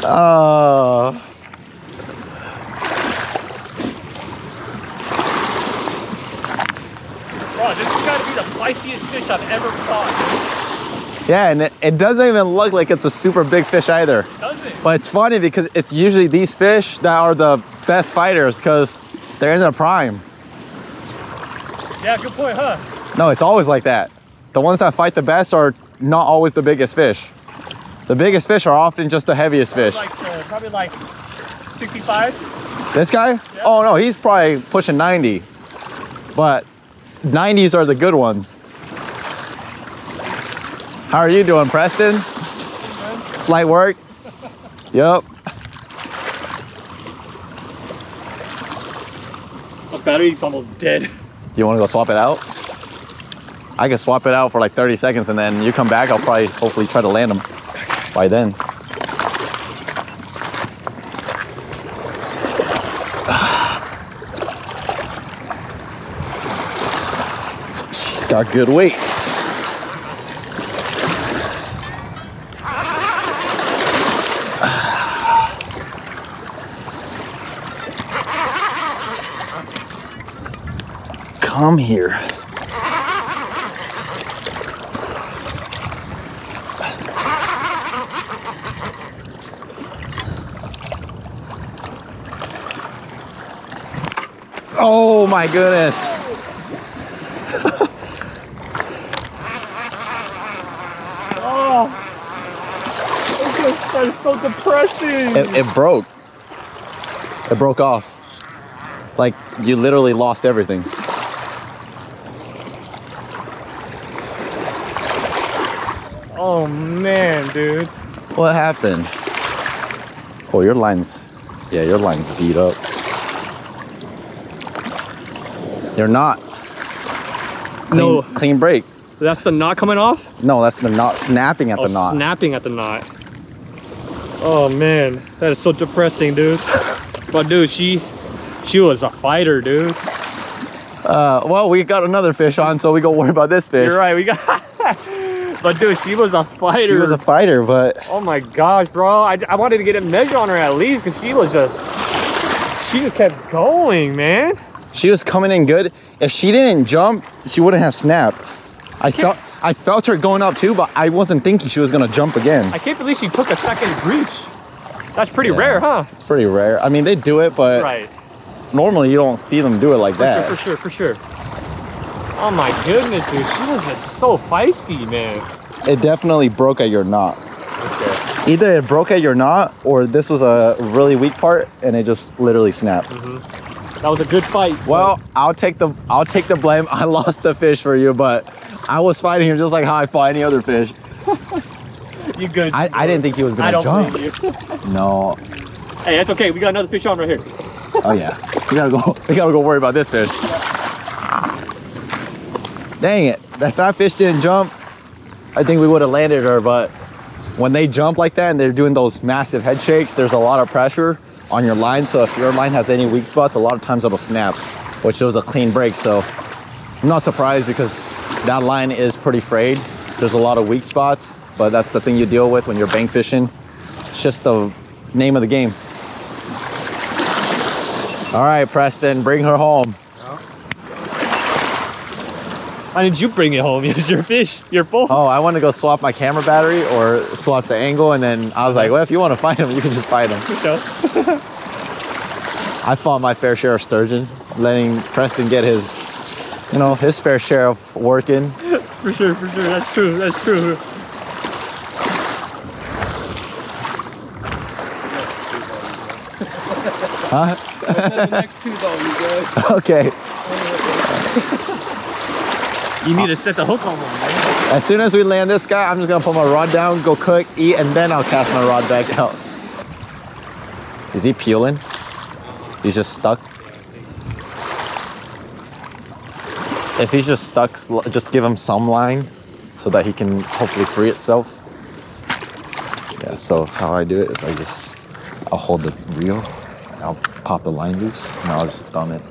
A: Oh.
B: Bro, this has got to be the spiciest fish I've ever caught.
A: Yeah, and it doesn't even look like it's a super big fish either.
B: Does it?
A: But it's funny because it's usually these fish that are the best fighters because they're in their prime.
B: Yeah, good point, huh?
A: No, it's always like that. The ones that fight the best are not always the biggest fish. The biggest fish are often just the heaviest fish.
B: Probably like 65.
A: This guy?
B: Yeah.
A: Oh no, he's probably pushing 90. But 90s are the good ones. How are you doing, Preston? Slight work? Yep.
B: My battery's almost dead.
A: You want to go swap it out? I can swap it out for like 30 seconds and then you come back, I'll probably hopefully try to land them by then. She's got good weight. Come here. Oh my goodness.
B: Oh, that is so depressing.
A: It broke. It broke off. Like you literally lost everything.
B: Oh man, dude.
A: What happened? Oh, your line's beat up. You're not.
B: No.
A: Clean break.
B: That's the knot coming off?
A: No, that's the knot snapping at the knot.
B: Snapping at the knot. Oh man, that is so depressing, dude. But dude, she was a fighter, dude.
A: Well, we got another fish on, so we go worry about this fish.
B: You're right, we got. But dude, she was a fighter.
A: She was a fighter, but
B: oh my gosh, bro! I wanted to get a measure on her at least, cause she just kept going, man.
A: she was coming in good. If she didn't jump, she wouldn't have snapped. I felt her going up too, but I wasn't thinking she was gonna jump again.
B: I can't believe she took a second breach. That's pretty rare, huh?
A: It's pretty rare. I mean, they do it, but
B: Right.
A: normally you don't see them do it like that.
B: For sure. Oh my goodness, dude. She was just so feisty, man.
A: It definitely broke at your knot.
B: Okay.
A: Either it broke at your knot or this was a really weak part and it just literally snapped.
B: That was a good fight.
A: Well, I'll take the blame. I lost the fish for you, but I was fighting him just like how I fought any other fish.
B: You good?
A: I didn't think he was gonna jump.
B: Blame you.
A: No.
B: Hey, that's okay. We got another fish on right here.
A: Oh yeah. We gotta go worry about this fish. Dang it. If that fish didn't jump, I think we would have landed her, but when they jump like that and they're doing those massive head shakes, there's a lot of pressure on your line. So if your line has any weak spots, a lot of times it'll snap, which was a clean break. So I'm not surprised because that line is pretty frayed. There's a lot of weak spots, but that's the thing you deal with when you're bank fishing. It's just the name of the game. All right, Preston, bring her home.
B: Why didn't you bring it home? It's your fish, your bowl.
A: Oh, I want to go swap my camera battery or swap the angle, and then I was like, well, if you want to fight him, you can just fight him. I fought my fair share of sturgeon, letting Preston get his, you know, his fair share of working.
B: For sure, that's true, that's true.
A: Huh?
D: The next two though, you guys.
A: Okay.
B: You need to set the hook on one, man.
A: As soon as we land this guy, I'm just gonna put my rod down, go cook, eat, and then I'll cast my rod back out. Is he peeling? He's just stuck. If he's just stuck, just give him some line so that he can hopefully free itself. Yeah, so how I do it is I'll hold the reel, I'll pop the line loose, and I'll just thumb it.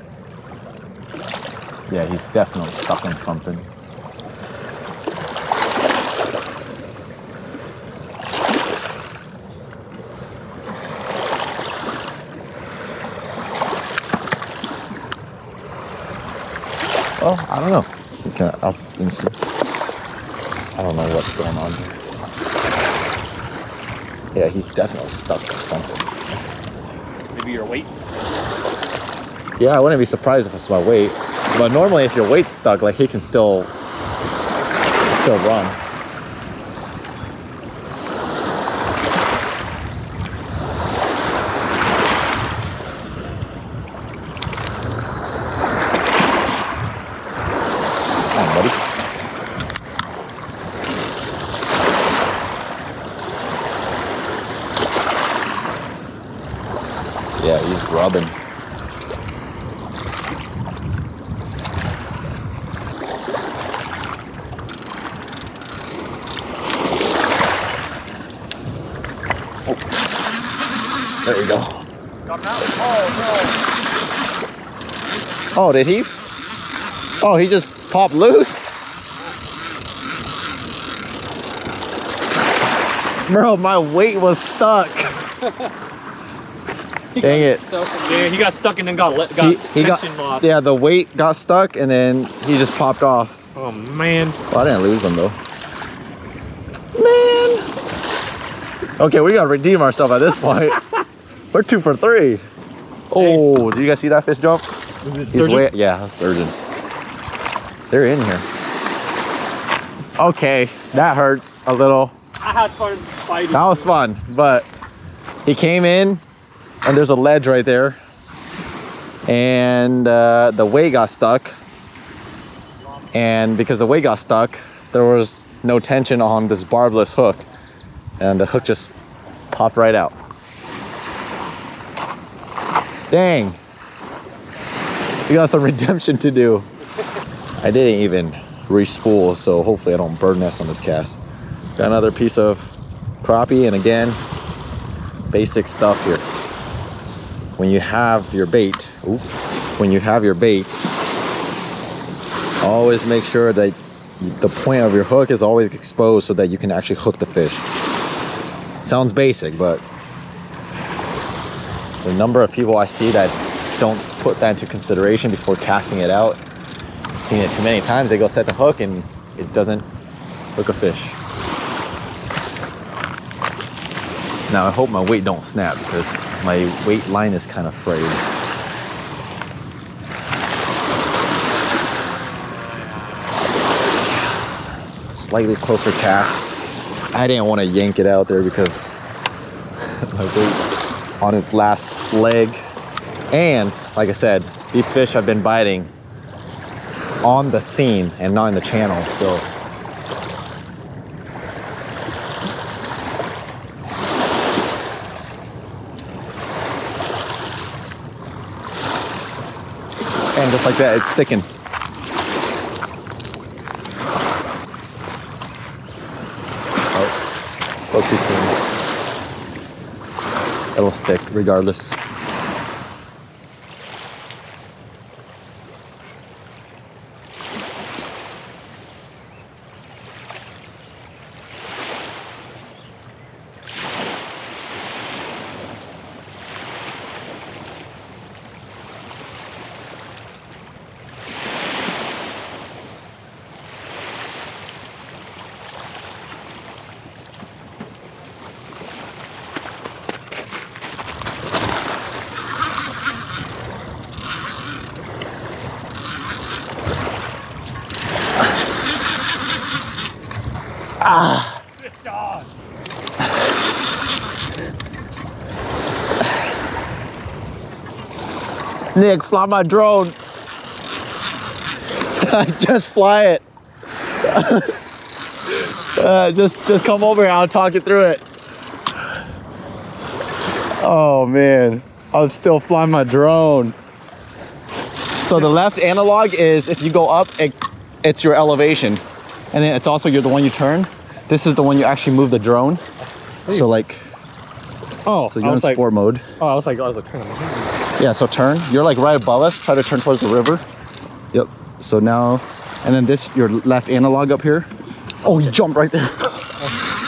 A: Yeah, he's definitely stuck on something. Oh, I don't know. Let me see. I don't know what's going on here. Yeah, he's definitely stuck on something.
B: Maybe your weight?
A: Yeah, I wouldn't be surprised if it's my weight. But normally if your weight's stuck, like he can still run. Come on, buddy. Yeah, he's rubbing. There we go.
B: Got him out. Oh,
A: Oh, did he? Oh, he just popped loose? Bro, my weight was stuck. Dang it.
B: no. Yeah, he got stuck and then got tension lost.
A: Yeah, the weight got stuck and then he just popped off.
B: Oh, man.
A: Well, I didn't lose him though. Man. Okay, we gotta redeem ourselves at this point. We're 2 for 3. Oh, did you guys see that fish jump? He's way, yeah, a sturgeon. They're in here. Okay, that hurts a little.
B: I had fun fighting.
A: That was fun, but he came in and there's a ledge right there. And the weight got stuck. And because the weight got stuck, there was no tension on this barbless hook. And the hook just popped right out. Dang. We got some redemption to do. I didn't even re-spool, so hopefully I don't bird nest on this cast. Got another piece of crappie, and again, basic stuff here. When you have your bait, always make sure that the point of your hook is always exposed so that you can actually hook the fish. Sounds basic, but the number of people I see that don't put that into consideration before casting it out, I've seen it too many times. They go set the hook and it doesn't hook a fish. Now I hope my weight don't snap because my weight line is kind of frayed. Slightly closer cast. I didn't want to yank it out there because my weight's on its last leg. And like I said, these fish have been biting on the scene and not in the channel, so. And just like that, it's sticking. Oh, spoke too soon. It'll stick regardless.
B: Ah! Good dog.
A: Nick, fly my drone. Just fly it. Just come over here. I'll talk you through it. Oh man, I'm still flying my drone. So the left analog is if you go up, it's your elevation, and then it's also the one you turn. This is the one you actually move the drone. So like,
B: oh,
A: so you're in sport mode.
B: Oh, I was like, turn.
A: Yeah, so turn. You're like right above us. Try to turn towards the river. Yep. So now, and then this, your left analog up here. Oh, he jumped right there.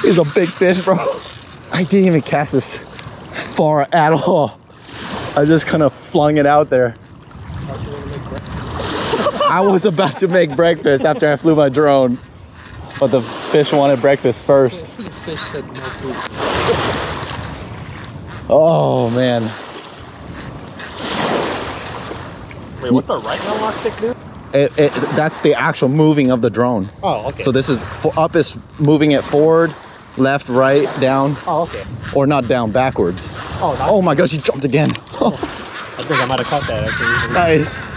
A: He's a big fish, bro. I didn't even cast this far at all. I just kind of flung it out there. I was about to make breakfast after I flew my drone, but the fish wanted breakfast first.
D: Fish said no food.
A: Oh man.
B: Wait, what's the right analog stick do?
A: That's the actual moving of the drone.
B: Oh, okay.
A: So this is up is moving it forward, left, right, down.
B: Oh, okay.
A: Or not down, backwards.
B: Oh, nice.
A: Oh my gosh, he jumped again.
B: I think I might have caught that actually.
A: Nice.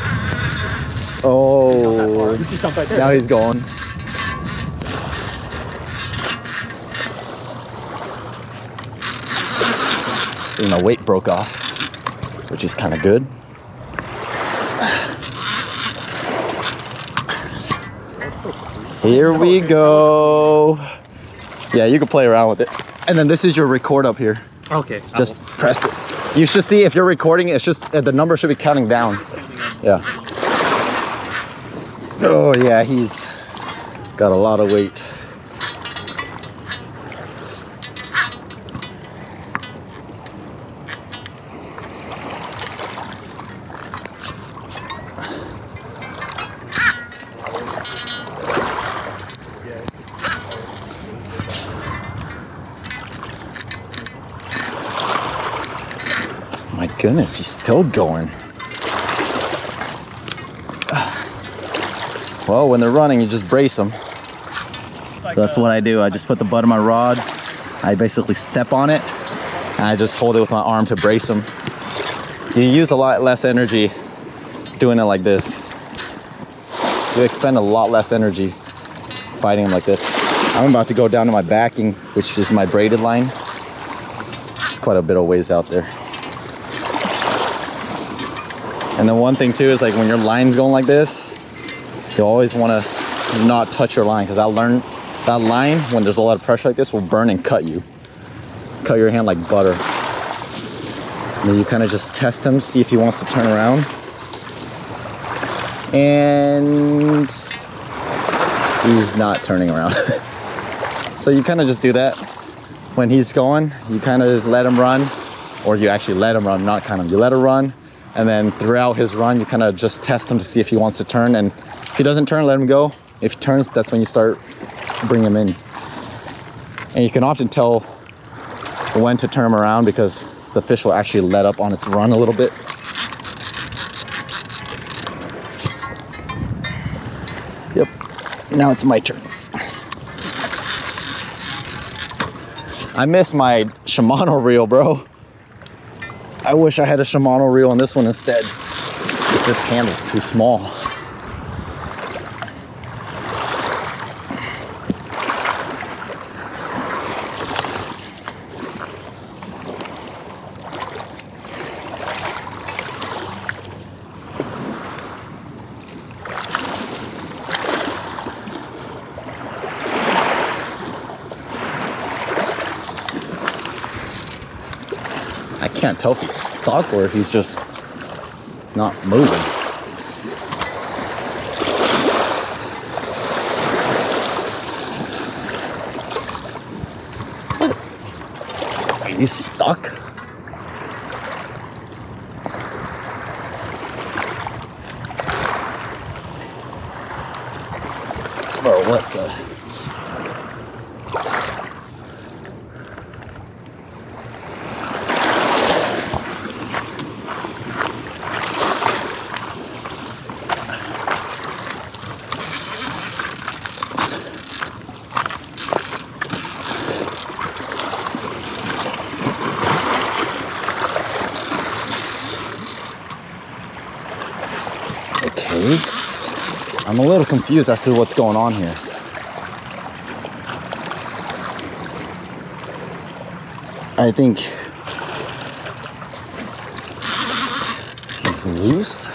A: Oh,
B: He jumped right there.
A: now he's going. And the weight broke off, which is kind of good. Here we go. Yeah, you can play around with it. And then this is your record up here.
B: Okay.
A: Just press it. You should see if you're recording, it's just the number should be counting down. Yeah. Oh yeah, he's got a lot of weight. My goodness, he's still going. Well, when they're running, you just brace them. That's what I do. I just put the butt of my rod. I basically step on it, and I just hold it with my arm to brace them. You use a lot less energy doing it like this. You expend a lot less energy fighting them like this. I'm about to go down to my backing, which is my braided line. It's quite a bit of ways out there. And then one thing too is like when your line's going like this, you always want to not touch your line, because that line, when there's a lot of pressure like this, will burn and cut you. Cut your hand like butter. And then you kind of just test him, see if he wants to turn around. And he's not turning around. So you kind of just do that. When he's going, you kind of just let him run, or you actually let him run, not kind of, you let him run. And then throughout his run, you kind of just test him to see if he wants to turn. And if he doesn't turn, let him go. If he turns, that's when you start bringing him in. And you can often tell when to turn him around because the fish will actually let up on its run a little bit. Yep, now it's my turn. I miss my Shimano reel, bro. I wish I had a Shimano reel on this one instead. This handle's too small. I can't tell if he's stuck or if he's just not moving. Are you stuck? Bro, what the? Okay. I'm a little confused as to what's going on here. I think he's loose.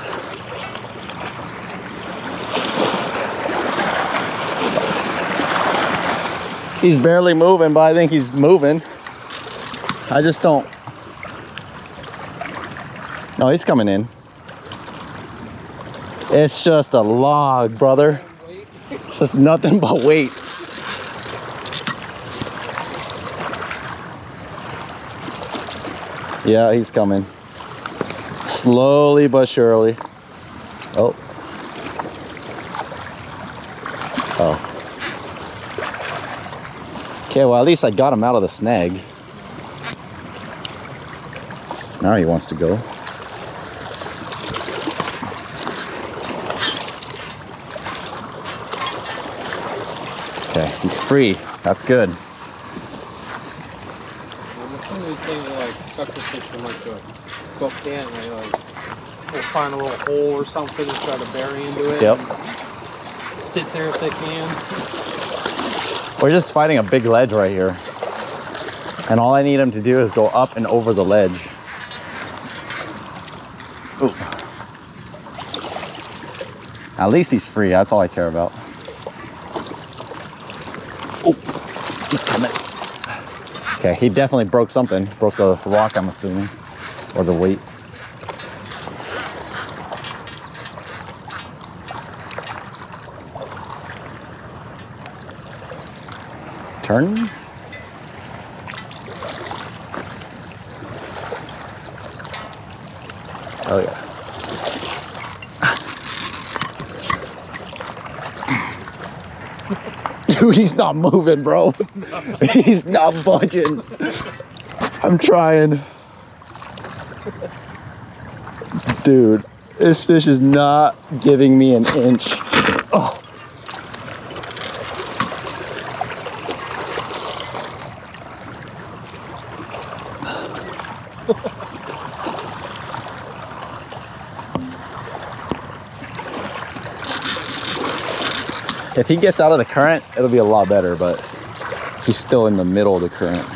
A: He's barely moving, but I think he's moving. I just don't. No, he's coming in. It's just a log, brother. It's just nothing but weight. Yeah, he's coming. Slowly but surely. Oh. Oh. Okay, well, at least I got him out of the snag. Now he wants to go. Okay, he's free. That's good.
D: The funny thing is like sucker fishing like the Spokane, they like will find a little hole or something and try to bury into it.
A: Yep.
D: Sit there if they can.
A: We're just fighting a big ledge right here. And all I need him to do is go up and over the ledge. Ooh. At least he's free. That's all I care about. Oh, he's coming. Okay, he definitely broke something. Broke the rock, I'm assuming. Or the weight. Turn. Oh yeah. Dude, he's not moving, bro. He's not budging. I'm trying. Dude, this fish is not giving me an inch. Oh. If he gets out of the current, it'll be a lot better, but he's still in the middle of the current.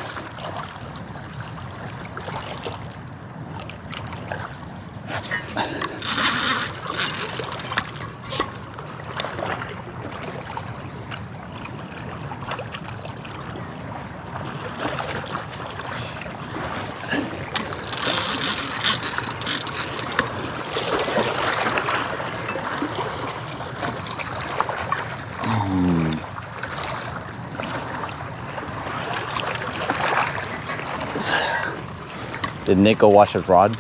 A: Did Nick go wash his rod?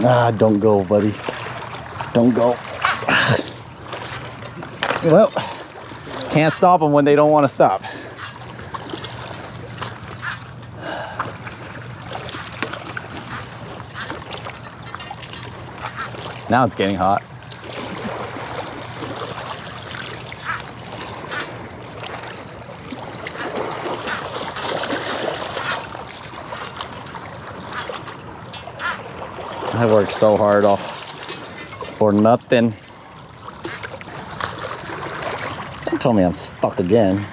A: Nah, don't go, buddy. Don't go. Well, can't stop them when they don't want to stop. Now it's getting hot. I worked so hard off for nothing. Tell me I'm stuck again.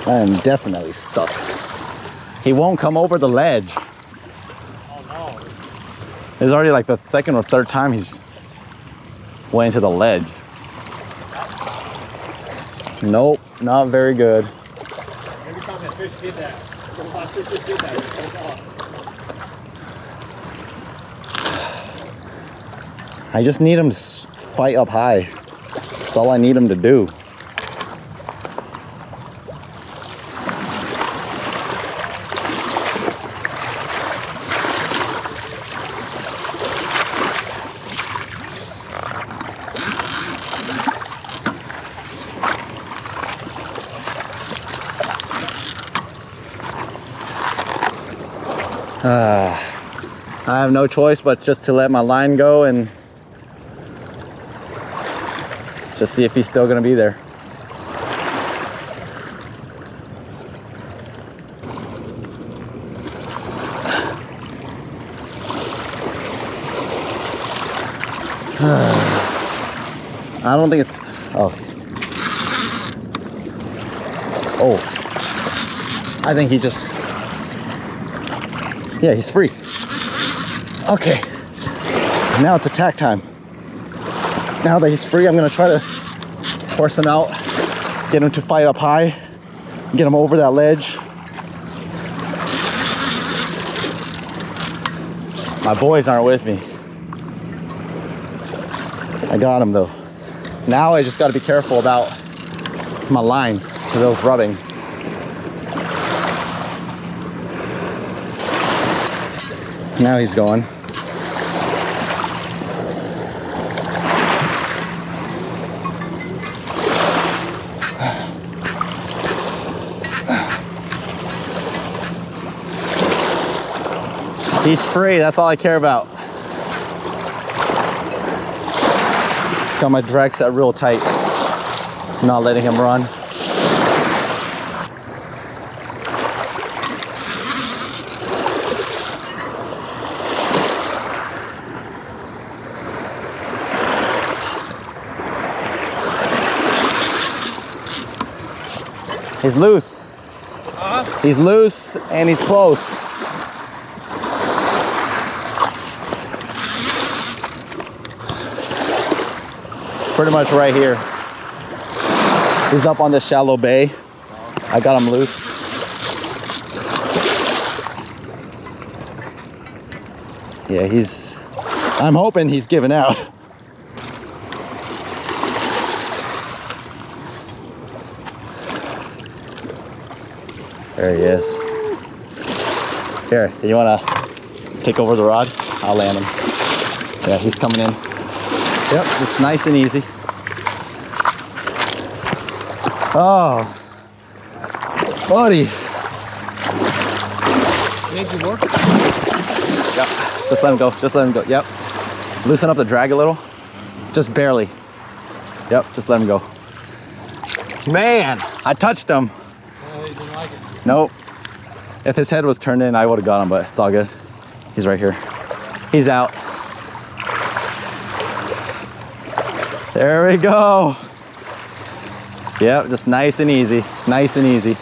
A: I am definitely stuck. He won't come over the ledge.
B: Oh no.
A: It's already like the second or third time he's went into the ledge. Nope, not very good.
B: Every time that fish did that, a lot of fishes did that. It goes off.
A: I just need him to fight up high. That's all I need him to do. I have no choice but just to let my line go and just see if he's still gonna be there. I don't think it's, oh. I think he just, yeah, he's free. Okay, now it's attack time. Now that he's free, I'm gonna try to force him out, get him to fight up high, get him over that ledge. My boys aren't with me. I got him though. Now I just gotta be careful about my line, because it was rubbing. Now he's going. He's free, that's all I care about. Got my drag set real tight. Not letting him run. He's loose. He's loose and he's close. It's pretty much right here. He's up on the shallow bay. I got him loose. Yeah, I'm hoping he's giving out. There he is. Here, you wanna take over the rod? I'll land him. Yeah, he's coming in. Yep, just nice and easy. Oh, buddy.
D: Made you work?
A: Yep, just let him go, just let him go. Yep, loosen up the drag a little. Just barely. Yep, just let him go. Man, I touched him.
D: You didn't like it.
A: Nope. If his head was turned in, I would have got him, but it's all good. He's right here. He's out. There we go. Yep, just nice and easy. Nice and easy.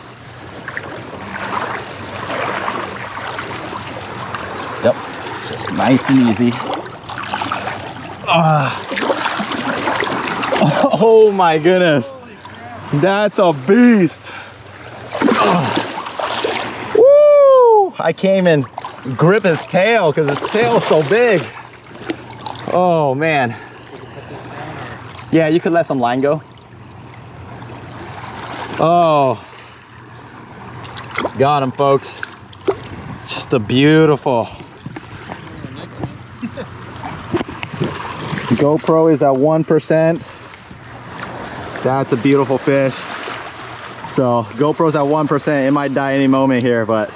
A: Yep, just nice and easy. Oh my goodness. That's a beast. Woo! I came and gripped his tail because his tail is so big. Oh man. Yeah, you could let some line go. Oh, got him, folks. Just a beautiful. GoPro is at 1%. That's a beautiful fish. So GoPro's at 1%. It might die any moment here, but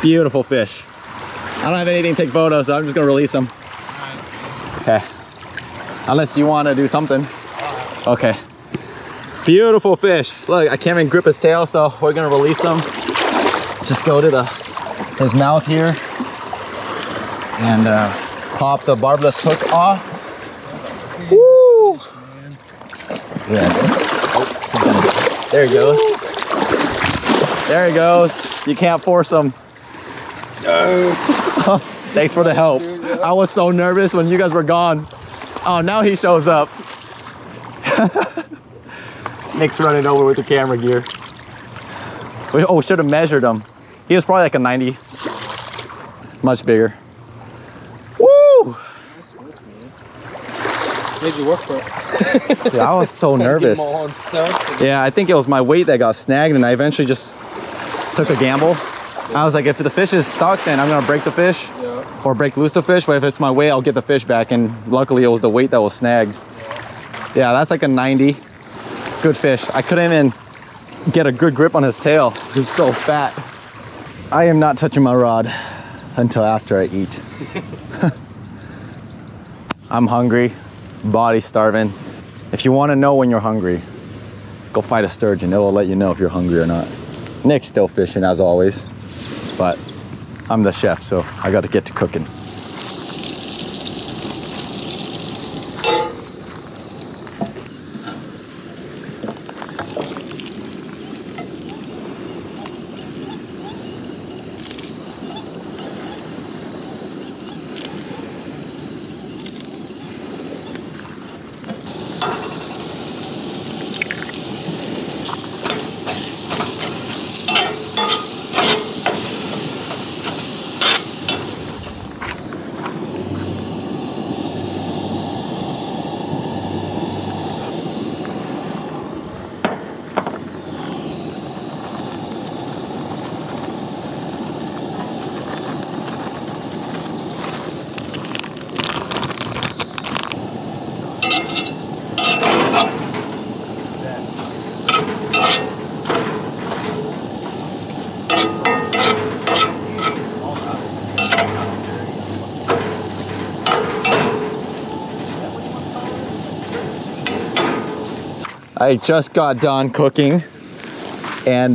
A: beautiful fish. I don't have anything to take photos, so I'm just gonna release them. Okay. Unless you want to do something. Okay. Beautiful fish. Look, I can't even grip his tail, so we're gonna release him. just go to his mouth here and pop the barbless hook off. Woo! Yeah. There he goes. There he goes. You can't force him. Thanks for the help. I was so nervous when you guys were gone. Oh, now he shows up. Nick's running over with the camera gear. Oh, should have measured him. He was probably like a 90. Much bigger. Woo!
D: Made you work for it.
A: Yeah, I was so nervous.
D: Get 'em all unstuck.
A: Yeah, I think it was my weight that got snagged, and I eventually just took a gamble. I was like, if the fish is stuck, then I'm gonna break the fish or break loose the fish. But if it's my weight, I'll get the fish back. And luckily, it was the weight that was snagged. Yeah, that's like a 90. Good fish. I couldn't even get a good grip on his tail. He's so fat. I am not touching my rod until after I eat. I'm hungry, body starving. If you want to know when you're hungry, go fight a sturgeon. It will let you know if you're hungry or not. Nick's still fishing as always, but I'm the chef, so I got to get to cooking. I just got done cooking, and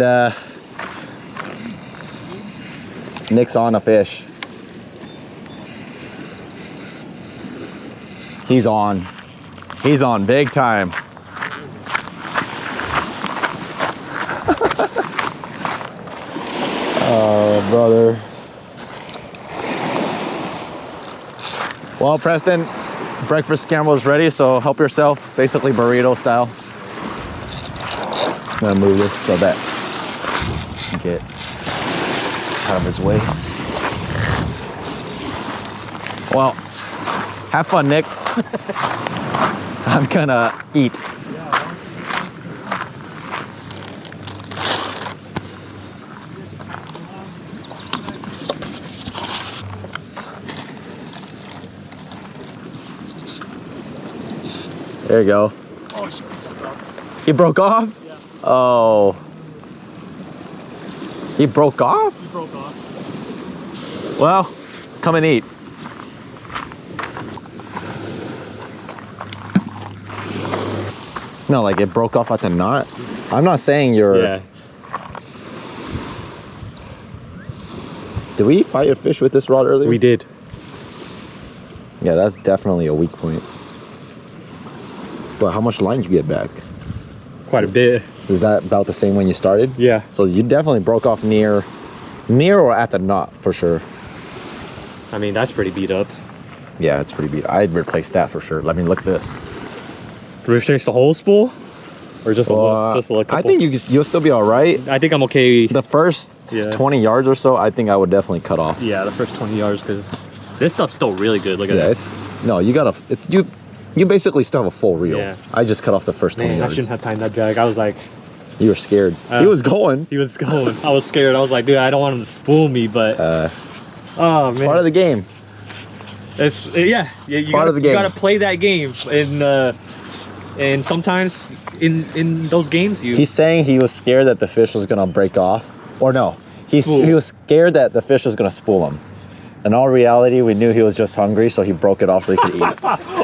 A: Nick's on a fish. He's on. He's on big time. Oh, brother. Well, Preston, breakfast camera's ready, so help yourself, basically burrito style. I'm gonna move this so that I can get out of his way. Well, have fun, Nick. I'm gonna eat. There you go.
B: Oh, shit, broke off.
A: He broke off?
B: Yeah.
A: Oh. He broke off?
B: He broke off.
A: Well, come and eat. No, like it broke off at the knot. I'm not saying you're...
B: Yeah.
A: Did we fight a fish with this rod earlier?
B: We did.
A: Yeah, that's definitely a weak point. But how much line did you get back?
B: Quite a bit.
A: Is that about the same when you started?
B: Yeah.
A: So you definitely broke off near or at the knot for sure.
B: I mean, that's pretty beat up.
A: Yeah, it's pretty beat. I'd replace that for sure. Let me look at this.
B: Replace the whole spool? Or just a little couple?
A: I think you'll still be all right.
B: I think I'm okay.
A: The first 20 yards or so, I think I would definitely cut off.
B: Yeah, the first 20 yards, because this stuff's still really good. Look at that.
A: It's no, you gotta you basically still have a full reel.
B: Yeah.
A: I just cut off the first 20
B: Man, I
A: yards.
B: shouldn't have timed that drag. I was like,
A: You were scared. He was going.
B: He was going. I was scared. I was like, dude, I don't want him to spool me, but oh
A: It's
B: man,
A: part of the game.
B: it's you
A: part of the game.
B: You gotta play that game, and sometimes in those games
A: He's saying he was scared that the fish was gonna break off, or no, he was scared that the fish was gonna spool him. In all reality, we knew he was just hungry, so he broke it off so he could eat.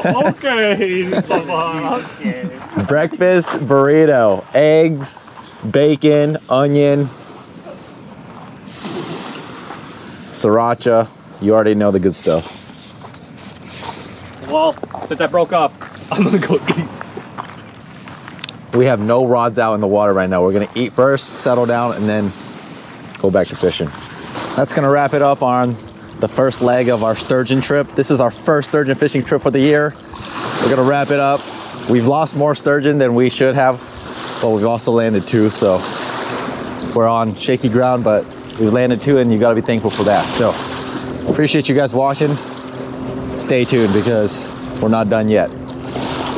B: Okay. Okay.
A: Breakfast burrito, eggs, bacon, onion. sriracha. You already know the good stuff.
B: Well, since I broke up, I'm gonna go eat.
A: We have no rods out in the water right now. We're gonna eat first, settle down, and then go back to fishing. That's gonna wrap it up on the first leg of our sturgeon trip. This is our first sturgeon fishing trip for the year. We're gonna wrap it up. We've lost more sturgeon than we should have, but we've also landed 2, so we're on shaky ground, but we've landed 2, and you gotta be thankful for that. So appreciate you guys watching. Stay tuned because we're not done yet.